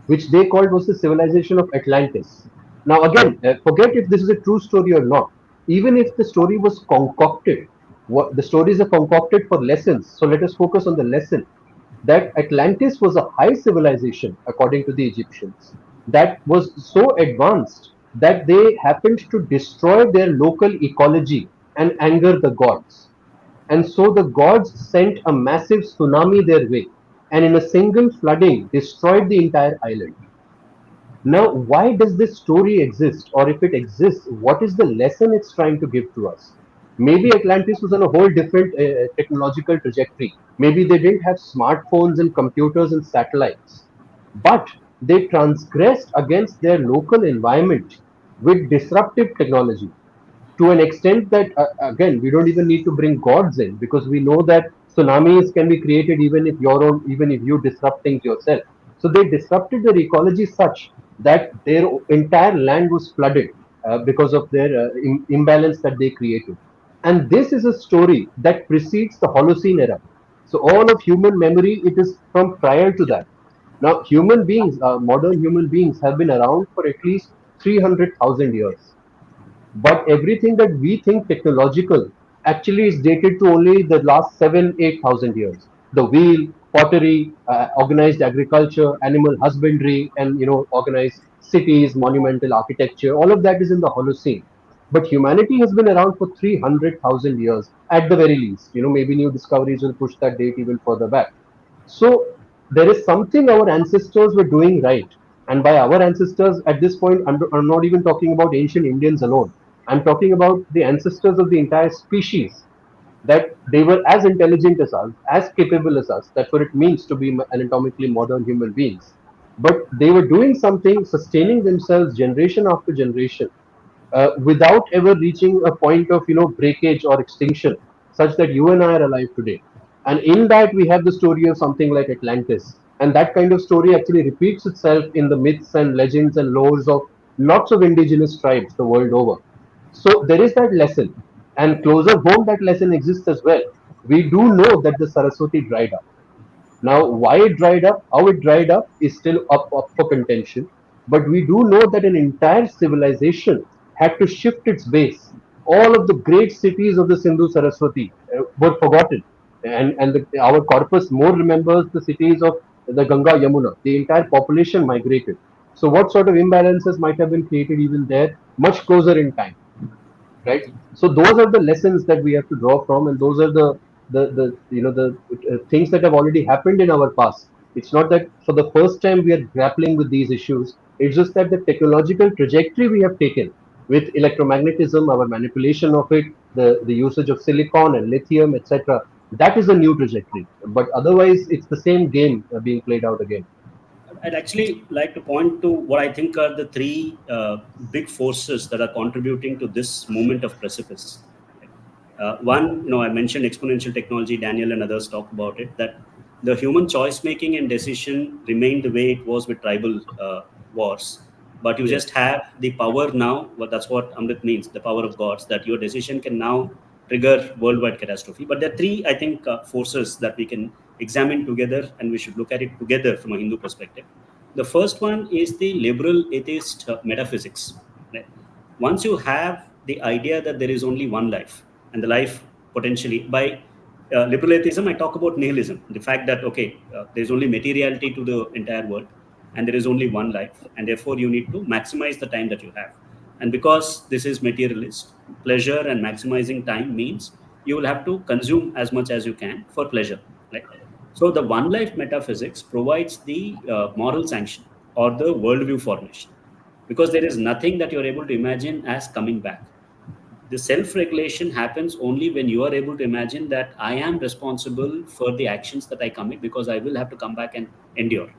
which they called was the civilization of Atlantis. Now, again, forget if this is a true story or not. Even if the story was concocted, the stories are concocted for lessons. So let us focus on the lesson that Atlantis was a high civilization, according to the Egyptians, that was so advanced that they happened to destroy their local ecology and anger the gods. And so the gods sent a massive tsunami their way, and in a single flooding destroyed the entire island. Now, why does this story exist? Or if it exists, what is the lesson it's trying to give to us? Maybe Atlantis was on a whole different technological trajectory. Maybe they didn't have smartphones and computers and satellites. But they transgressed against their local environment with disruptive technology, to an extent that again, we don't even need to bring gods in, because we know that tsunamis can be created even if you disrupt things yourself. So they disrupted their ecology such that their entire land was flooded because of their imbalance that they created. And this is a story that precedes the Holocene era. So all of human memory, it is from prior to that. Now human beings, modern human beings, have been around for at least 300,000 years, but everything that we think technological actually is dated to only the last 7, 8 thousand years. The wheel, pottery, organized agriculture, animal husbandry, and organized cities, monumental architecture, all of that is in the Holocene. But humanity has been around for 300,000 years at the very least. Maybe new discoveries will push that date even further back. So there is something our ancestors were doing right, And by our ancestors, at this point, I'm not even talking about ancient Indians alone. I'm talking about the ancestors of the entire species, that they were as intelligent as us, as capable as us. That's what it means to be anatomically modern human beings. But they were doing something, sustaining themselves generation after generation, without ever reaching a point of breakage or extinction, such that you and I are alive today. And in that we have the story of something like Atlantis, and that kind of story actually repeats itself in the myths and legends and lores of lots of indigenous tribes the world over. So there is that lesson, and closer home that lesson exists as well. We do know that the Saraswati dried up. Now, why it dried up, how it dried up is still up for contention. But we do know that an entire civilization had to shift its base. All of the great cities of the Sindhu Saraswati were forgotten. Our corpus more remembers the cities of the Ganga Yamuna. The entire population migrated. So, what sort of imbalances might have been created even there, much closer in time, right? So those are the lessons that we have to draw from, and those are the things that have already happened in our past. It's not that for the first time we are grappling with these issues. It's just that the technological trajectory we have taken with electromagnetism, our manipulation of it, the usage of silicon and lithium, etc., that is a new trajectory. But otherwise it's the same game being played out again. I'd actually like to point to what I think are the three big forces that are contributing to this moment of precipice. One, I mentioned exponential technology. Daniel and others talk about it. That the human choice making and decision remained the way it was with tribal wars, but you Yeah. just have the power now. Well, that's what Amrit means, the power of gods. That your decision can now trigger worldwide catastrophe. But there are three, I think, forces that we can examine together, and we should look at it together from a Hindu perspective. The first one is the liberal atheist metaphysics. Right? Once you have the idea that there is only one life, and the life potentially by liberal atheism, I talk about nihilism, the fact that okay, there's only materiality to the entire world, and there is only one life, and therefore you need to maximize the time that you have. And because this is materialist, pleasure and maximizing time means you will have to consume as much as you can for pleasure, right? So the one life metaphysics provides the moral sanction or the worldview formation, because there is nothing that you're able to imagine as coming back. The self-regulation happens only when you are able to imagine that I am responsible for the actions that I commit, because I will have to come back and endure.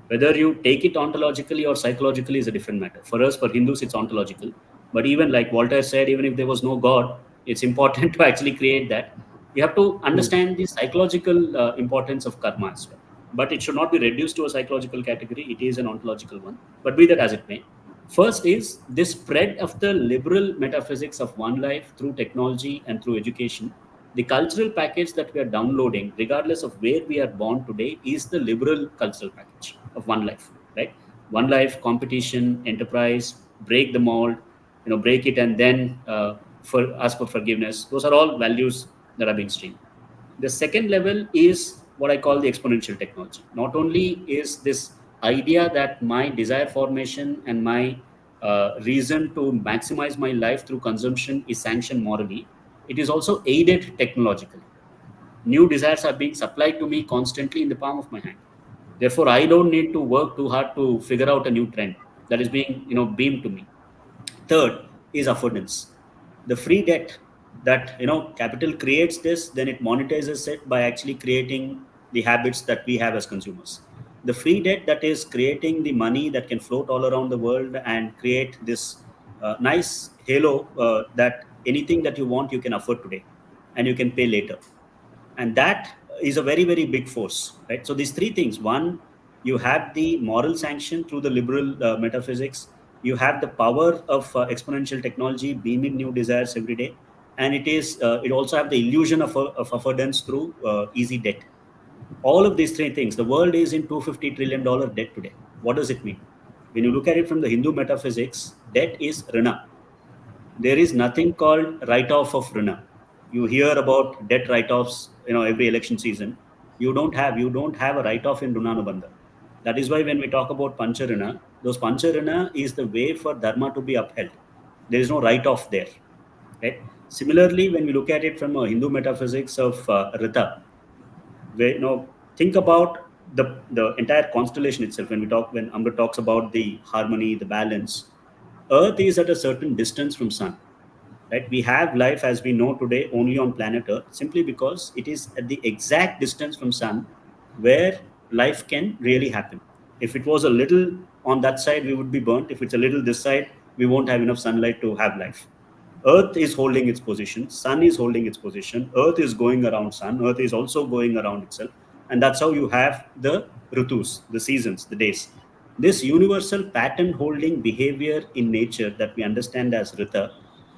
Whether you take it ontologically or psychologically is a different matter. For us, for Hindus, it's ontological. But even like Voltaire said, even if there was no God, it's important to actually create that. You have to Hmm. understand the psychological importance of karma as well. But it should not be reduced to a psychological category. It is an ontological one. But be that as it may, first is this spread of the liberal metaphysics of one life through technology and through education. The cultural package that we are downloading, regardless of where we are born today, is the liberal cultural package of one life, right? One life, competition, enterprise, break the mold, break it, and then for ask for forgiveness. Those are all values that are being streamed. The second level is what I call the exponential technology. Not only is this idea that my desire formation and my reason to maximize my life through consumption is sanctioned morally, it is also aided technologically. New desires are being supplied to me constantly in the palm of my hand. Therefore, I don't need to work too hard to figure out a new trend that is being, beamed to me. Third is affordance. The free debt that capital creates this, then it monetizes it by actually creating the habits that we have as consumers. The free debt that is creating the money that can float all around the world and create this nice halo that anything that you want you can afford today and you can pay later. And that is a very very big force, right? So these three things: one, you have the moral sanction through the liberal metaphysics. You have the power of exponential technology beaming new desires every day, and it also have the illusion of affordance through easy debt. All of these three things, the world is in $250 trillion debt today. What does it mean? When you look at it from the Hindu metaphysics, debt is rina. There is nothing called write-off of rina. You hear about debt write-offs, every election season. You don't have a write-off in Runanubandha. That is why when we talk about Pancharina, those Pancharina is the way for Dharma to be upheld. There is no write-off there. Right? Similarly, when we look at it from a Hindu metaphysics of Rita, where think about the entire constellation itself, when Amrit talks about the harmony, the balance, Earth is at a certain distance from Sun, right? We have life as we know today only on planet Earth, simply because it is at the exact distance from Sun where life can really happen. If it was a little on that side, we would be burnt. If it's a little this side, we won't have enough sunlight to have life. Earth is holding its position, Sun is holding its position, Earth is going around Sun, Earth is also going around itself, and that's how you have the ritus, the seasons, the days. This universal pattern holding behavior in nature that we understand as Rita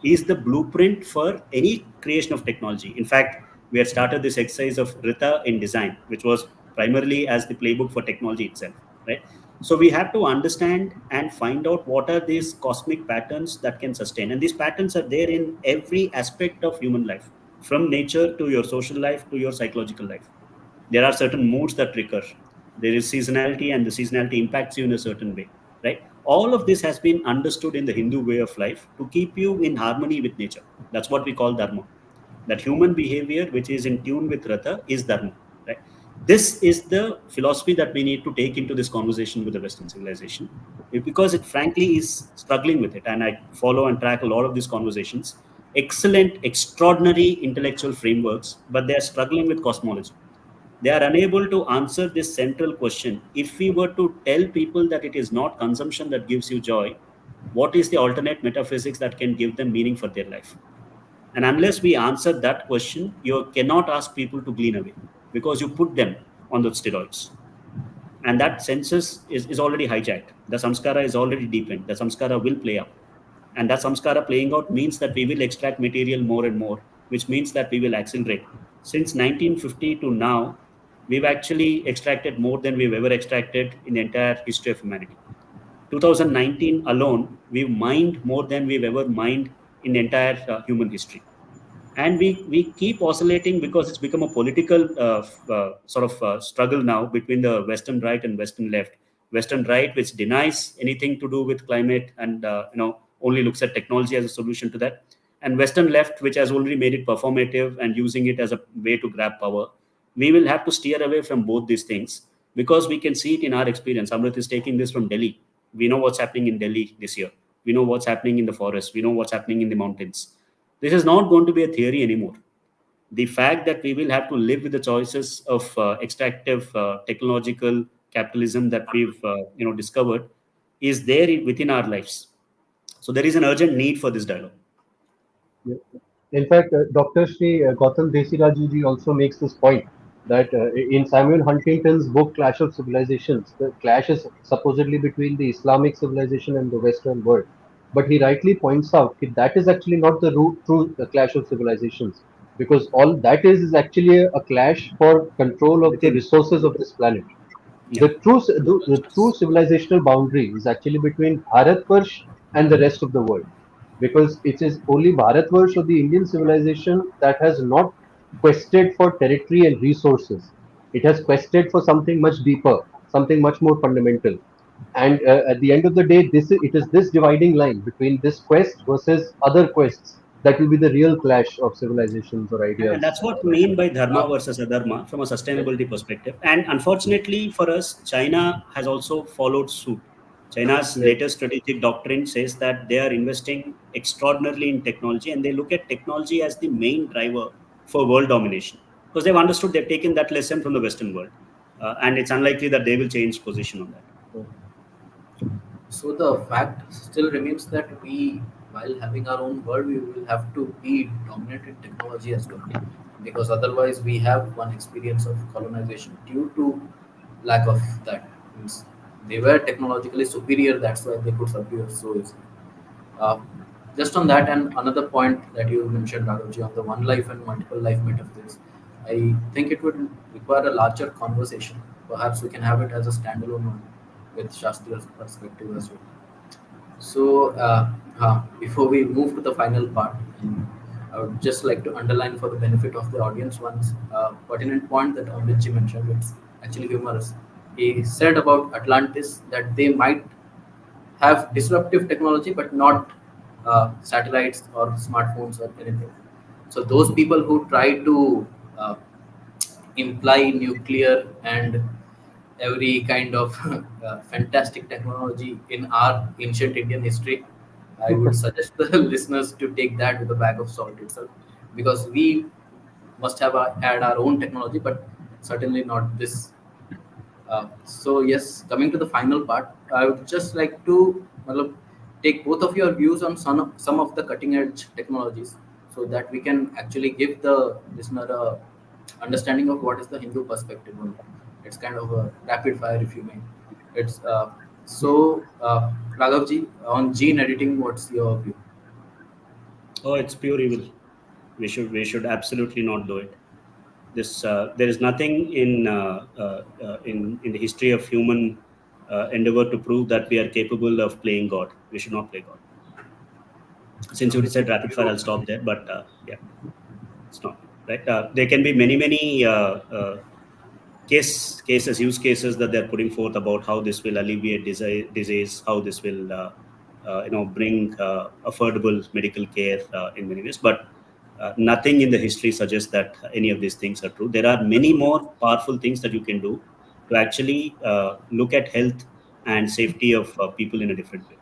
is the blueprint for any creation of technology. In fact, we had started this exercise of Rita in design, which was primarily as the playbook for technology itself, right? So we have to understand and find out what are these cosmic patterns that can sustain. And these patterns are there in every aspect of human life, from nature to your social life to your psychological life. There are certain moods that recur. There is seasonality, and the seasonality impacts you in a certain way, right? All of this has been understood in the Hindu way of life to keep you in harmony with nature. That's what we call dharma. That human behavior, which is in tune with Rata, is dharma, right? This is the philosophy that we need to take into this conversation with the Western civilization, because it frankly is struggling with it. And I follow and track a lot of these conversations. Excellent, extraordinary intellectual frameworks, but they are struggling with cosmology. They are unable to answer this central question. If we were to tell people that it is not consumption that gives you joy, what is the alternate metaphysics that can give them meaning for their life? And unless we answer that question, you cannot ask people to glean away, because you put them on the steroids. And that census is already hijacked. The samskara is already deepened. The samskara will play out. And that samskara playing out means that we will extract material more and more, which means that we will accelerate. Since 1950 to now, we've actually extracted more than we've ever extracted in the entire history of humanity. 2019 alone, we've mined more than we've ever mined in the entire human history. And we keep oscillating because it's become a political sort of struggle now between the Western right and Western left. Western right, which denies anything to do with climate and only looks at technology as a solution to that, and Western left, which has already made it performative and using it as a way to grab power. We will have to steer away from both these things, because we can see it in our experience. Amrit is taking this from Delhi. We know what's happening in Delhi this year. We know what's happening in the forest. We know what's happening in the mountains. This is not going to be a theory anymore. The fact that we will have to live with the choices of extractive technological capitalism that we've discovered is there within our lives. So there is an urgent need for this dialogue. Yeah. In fact, Dr. Sri Gautam Desiraju ji also makes this point that in Samuel Huntington's book Clash of Civilizations, the clash is supposedly between the Islamic civilization and the Western world. But he rightly points out that that is actually not the true clash of civilizations, because all that is actually a clash for control of the Within, resources of this planet. yeah. The true civilizational boundary is actually between Bharatvarsh and the rest of the world, because it is only Bharatvarsh or the Indian civilization that has not quested for territory and resources. It has quested for something much deeper, something much more fundamental. And at the end of the day, it is this dividing line between this quest versus other quests that will be the real clash of civilizations or And ideas. that's what we mean by dharma Uh, versus adharma from a sustainability perspective. And unfortunately for us, China has also followed suit. China's Yeah. latest strategic doctrine says that they are investing extraordinarily in technology, and they look at technology as the main driver for world domination, because they've understood, they've taken that lesson from the Western world. And it's unlikely that they will change position on that. So the fact still remains that we, while having our own world, we will have to be dominant in technology as well, because otherwise we have one experience of colonization due to lack of that. Means they were technologically superior, that's why they could subdue us so easily. Uh, just on that, and another point that you mentioned, Raghavji, on the one life and multiple life metaphysics, I think it would require a larger conversation. Perhaps we can have it as a standalone one with Shastria's perspective as well. So, before we move to the final part, I would just like to underline for the benefit of the audience one pertinent point that Amritji mentioned. It's actually humorous. He said about Atlantis that they might have disruptive technology but not satellites or smartphones or anything. So those people who try to uh, imply nuclear and every kind of fantastic technology in our ancient Indian history, I would suggest the listeners to take that with a bag of salt itself, because we must have had our own technology, but certainly not this. So yes, coming to the final part, I would just like to take both of your views on some of the cutting edge technologies, so that we can actually give the listener a understanding of what is the Hindu perspective on it. It's kind of a rapid fire, if you may. It's Raghavji, on gene editing, what's your view? Oh, it's pure evil. We should absolutely not do it. This There is nothing in the history of human endeavor to prove that we are capable of playing God. We should not play God. Since you This is said rapid fire, pure. I'll stop there. But yeah, it's not right. There can be many use cases that they're putting forth about how this will alleviate disease, how this will bring affordable medical care in many ways. But nothing in the history suggests that any of these things are true. There are many more powerful things that you can do to actually look at health and safety of people in a different way.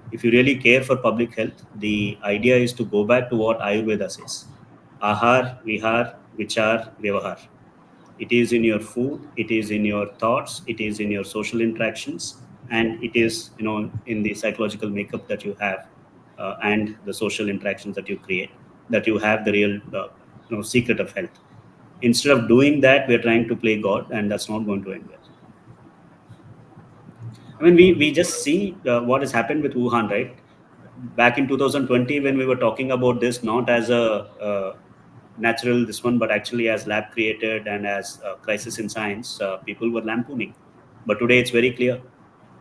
If you really care for public health, the idea is to go back to what Ayurveda says: Ahar, Vihar, Vichar, Vyavahar. It is in your food, it is in your thoughts, it is in your social interactions, and it is in the psychological makeup that you have, and the social interactions that you create, that you have the real secret of health. Instead of doing that, we are trying to play God, and that's not going to end well. I mean, we just see what has happened with Wuhan, right? Back in 2020, when we were talking about this, not as a natural this one, but actually as lab created and as crisis in science, people were lampooning. But today it's very clear.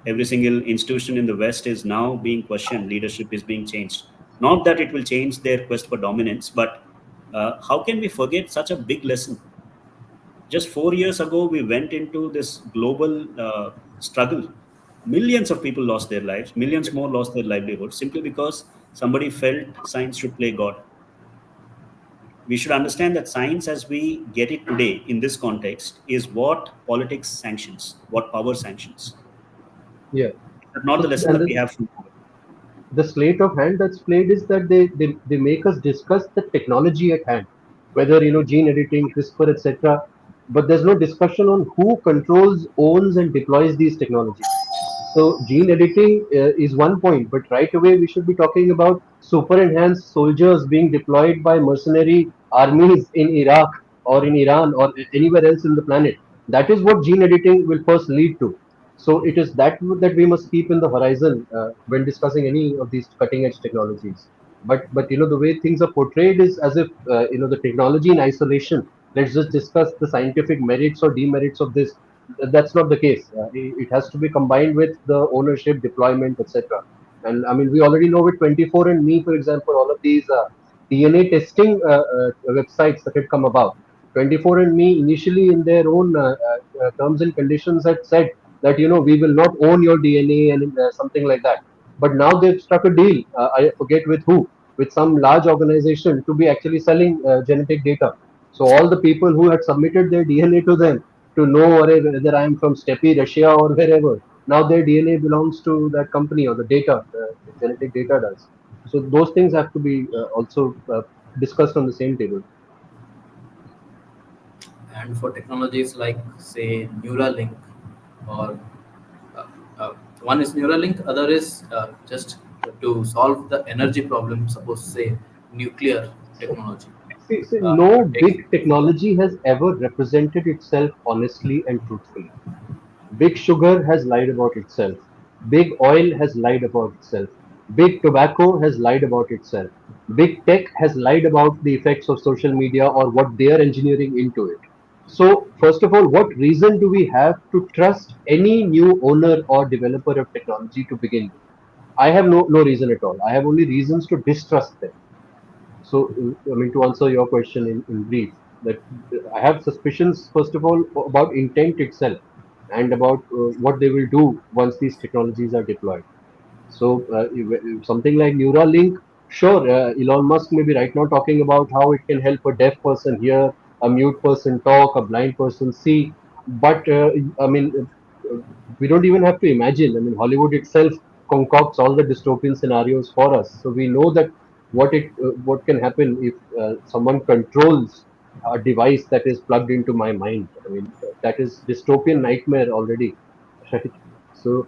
Every single institution in the West is now being questioned. Leadership is being changed. Not that it will change their quest for dominance, but how can we forget such a big lesson? Just 4 years ago, we went into this global struggle. Millions of people lost their lives, millions more lost their livelihood simply because somebody felt science should play God. We should understand that science as we get it today in this context is what politics sanctions, what power sanctions. Yeah. But not the So, lesson and that we have from power. the sleight of hand that's played is that they make us discuss the technology at hand, whether gene editing, CRISPR, etc. But there's no discussion on who controls, owns, and deploys these technologies. So gene editing is one point, but right away we should be talking about super enhanced soldiers being deployed by mercenary armies in Iraq or in Iran or anywhere else in the planet. That is what gene editing will first lead to. So it is that we must keep in the horizon when discussing any of these cutting edge technologies. But the way things are portrayed is as if the technology in isolation. Let's just discuss the scientific merits or demerits of this. That's not the case. It has to be combined with the ownership, deployment, etc. And I mean, we already know with 24 and Me, for example, all of these DNA testing websites that had come about. 24 and Me initially in their own terms and conditions had said that we will not own your DNA and something like that. But now they've struck a deal. I forget with who, with some large organization to be actually selling genetic data. So all the people who had submitted their DNA to them to know whether I am from Steppe, Russia or wherever, now their DNA belongs to that company or the data, the genetic data does. So those things have to be also discussed on the same table. And for technologies like, say, Neuralink, or uh, uh, one is Neuralink, other is just to solve the energy problem, suppose, say, nuclear technology. See, You're no big taking. technology has ever represented itself honestly and truthfully. Big sugar has lied about itself. Big oil has lied about itself. Big tobacco has lied about itself. Big tech has lied about the effects of social media or what they are engineering into it. So, first of all, what reason do we have to trust any new owner or developer of technology to begin with? I have no reason at all. I have only reasons to distrust them. So, I mean, to answer your question in brief, that I have suspicions, first of all, about intent itself and about what they will do once these technologies are deployed. So, if something like Neuralink, sure, Elon Musk may be right now talking about how it can help a deaf person hear, a mute person talk, a blind person see. But I mean, we don't even have to imagine. I mean, Hollywood itself concocts all the dystopian scenarios for us, so we know that what can happen if someone controls a device that is plugged into my mind. I mean, that is dystopian nightmare already, right? So,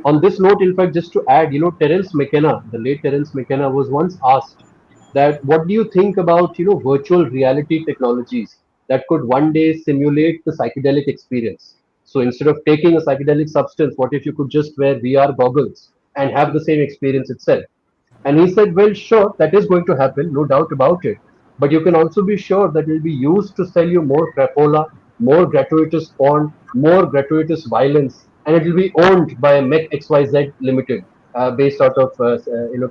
on this note, in fact, just to add, Terence McKenna, the late Terence McKenna, was once asked that what do you think about virtual reality technologies that could one day simulate the psychedelic experience. So instead of taking a psychedelic substance, what if you could just wear VR goggles and have the same experience itself? And he said, well, sure, that is going to happen, no doubt about it. But you can also be sure that it will be used to sell you more crapola, more gratuitous porn, more gratuitous violence, and it will be owned by Mech XYZ Limited, based out of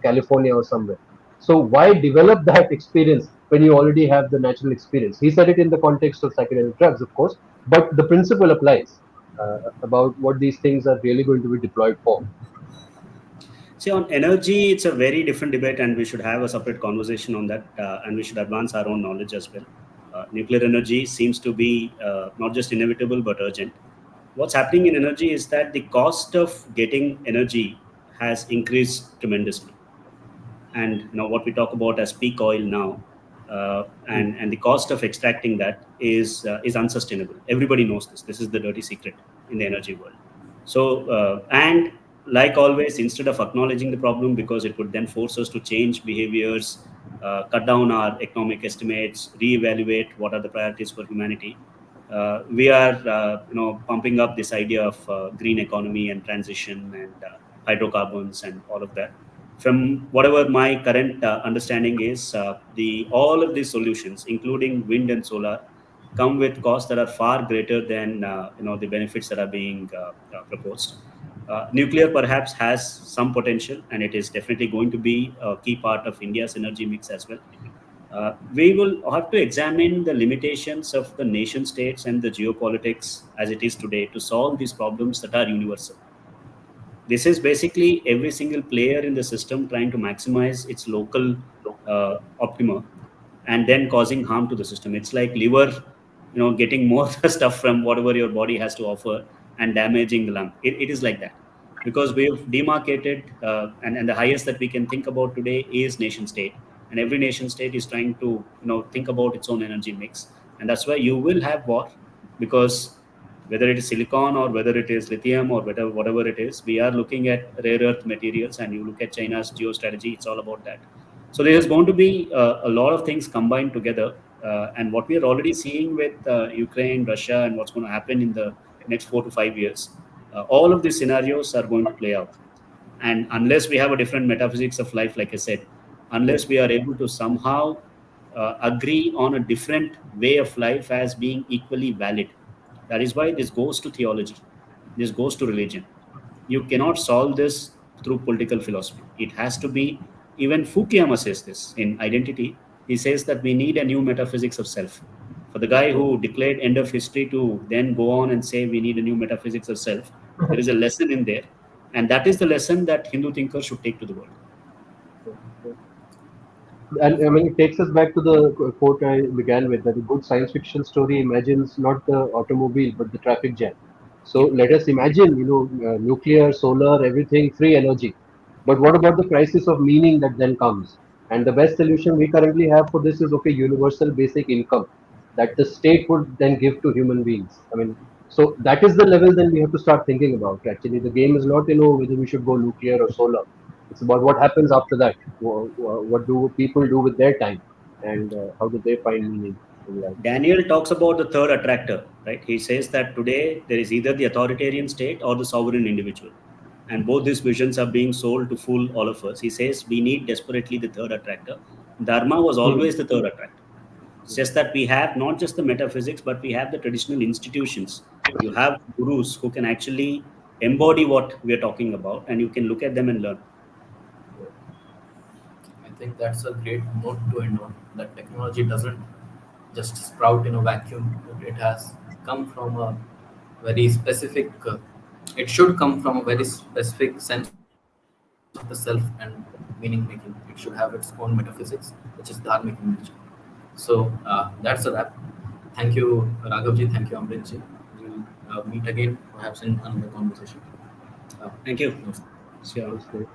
California or somewhere. So why develop that experience when you already have the natural experience? He said it in the context of psychedelic drugs, of course, but the principle applies about what these things are really going to be deployed for. See, on energy, it's a very different debate, and we should have a separate conversation on that, and we should advance our own knowledge as well. Nuclear energy seems to be not just inevitable but urgent. What's happening in energy is that the cost of getting energy has increased tremendously, and what we talk about as peak oil now, and the cost of extracting that is unsustainable. Everybody knows this. This is the dirty secret in the energy world. So and like always, instead of acknowledging the problem, because it would then force us to change behaviors, cut down our economic estimates, reevaluate what are the priorities for humanity, we are pumping up this idea of green economy and transition and hydrocarbons and all of that. From whatever my current understanding is, the all of these solutions, including wind and solar, come with costs that are far greater than the benefits that are being proposed. Nuclear perhaps has some potential, and it is definitely going to be a key part of India's energy mix as well. We will have to examine the limitations of the nation states and the geopolitics as it is today to solve these problems that are universal. This is basically every single player in the system trying to maximize its local optima and then causing harm to the system. It's like liver, getting more stuff from whatever your body has to offer and damaging the lung. It is like that because we've demarcated, and the highest that we can think about today is nation state, and every nation state is trying to think about its own energy mix, and that's why you will have war, because whether it is silicon or whether it is lithium or whatever it is, we are looking at rare earth materials, and you look at China's geostrategy, it's all about that. So there is going to be a lot of things combined together, and what we are already seeing with Ukraine, Russia, and what's going to happen in the next 4 to 5 years, all of these scenarios are going to play out. And unless we have a different metaphysics of life, like I said, unless we are able to somehow agree on a different way of life as being equally valid, that is why this goes to theology, this goes to religion. You cannot solve this through political philosophy. It has to be, even Fukuyama says this in Identity. He says that we need a new metaphysics of self. For the guy who declared end of history to then go on and say we need a new metaphysics of self, there is a lesson in there. And that is the lesson that Hindu thinkers should take to the world. And I mean, it takes us back to the quote I began with, that a good science fiction story imagines not the automobile but the traffic jam. So Yeah. let us imagine, nuclear, solar, everything, free energy. But what about the crisis of meaning that then comes? And the best solution we currently have for this is, okay, universal basic income that the state would then give to human beings. I mean, so that is the level then we have to start thinking about. Actually, the game is not, whether we should go nuclear or solar. It's about what happens after that. What do people do with their time, and how do they find meaning in life? Daniel talks about the third attractor, right? He says that today there is either the authoritarian state or the sovereign individual. And both these visions are being sold to fool all of us. He says we need desperately the third attractor. Dharma was Hmm. always the third attractor. It's just that we have not just the metaphysics, but we have the traditional institutions. You have gurus who can actually embody what we are talking about, and you can look at them and learn. I think that's a great note to end on. That technology doesn't just sprout in a vacuum. It has come from a very specific. It should come from a very specific sense of the self and meaning making. It should have its own metaphysics, which is dharmic in nature. So that's a wrap. Thank you, Raghavji. Thank you, Amritji. We'll meet again, perhaps in another conversation. Uh, Thank you. no. Sure. That's great.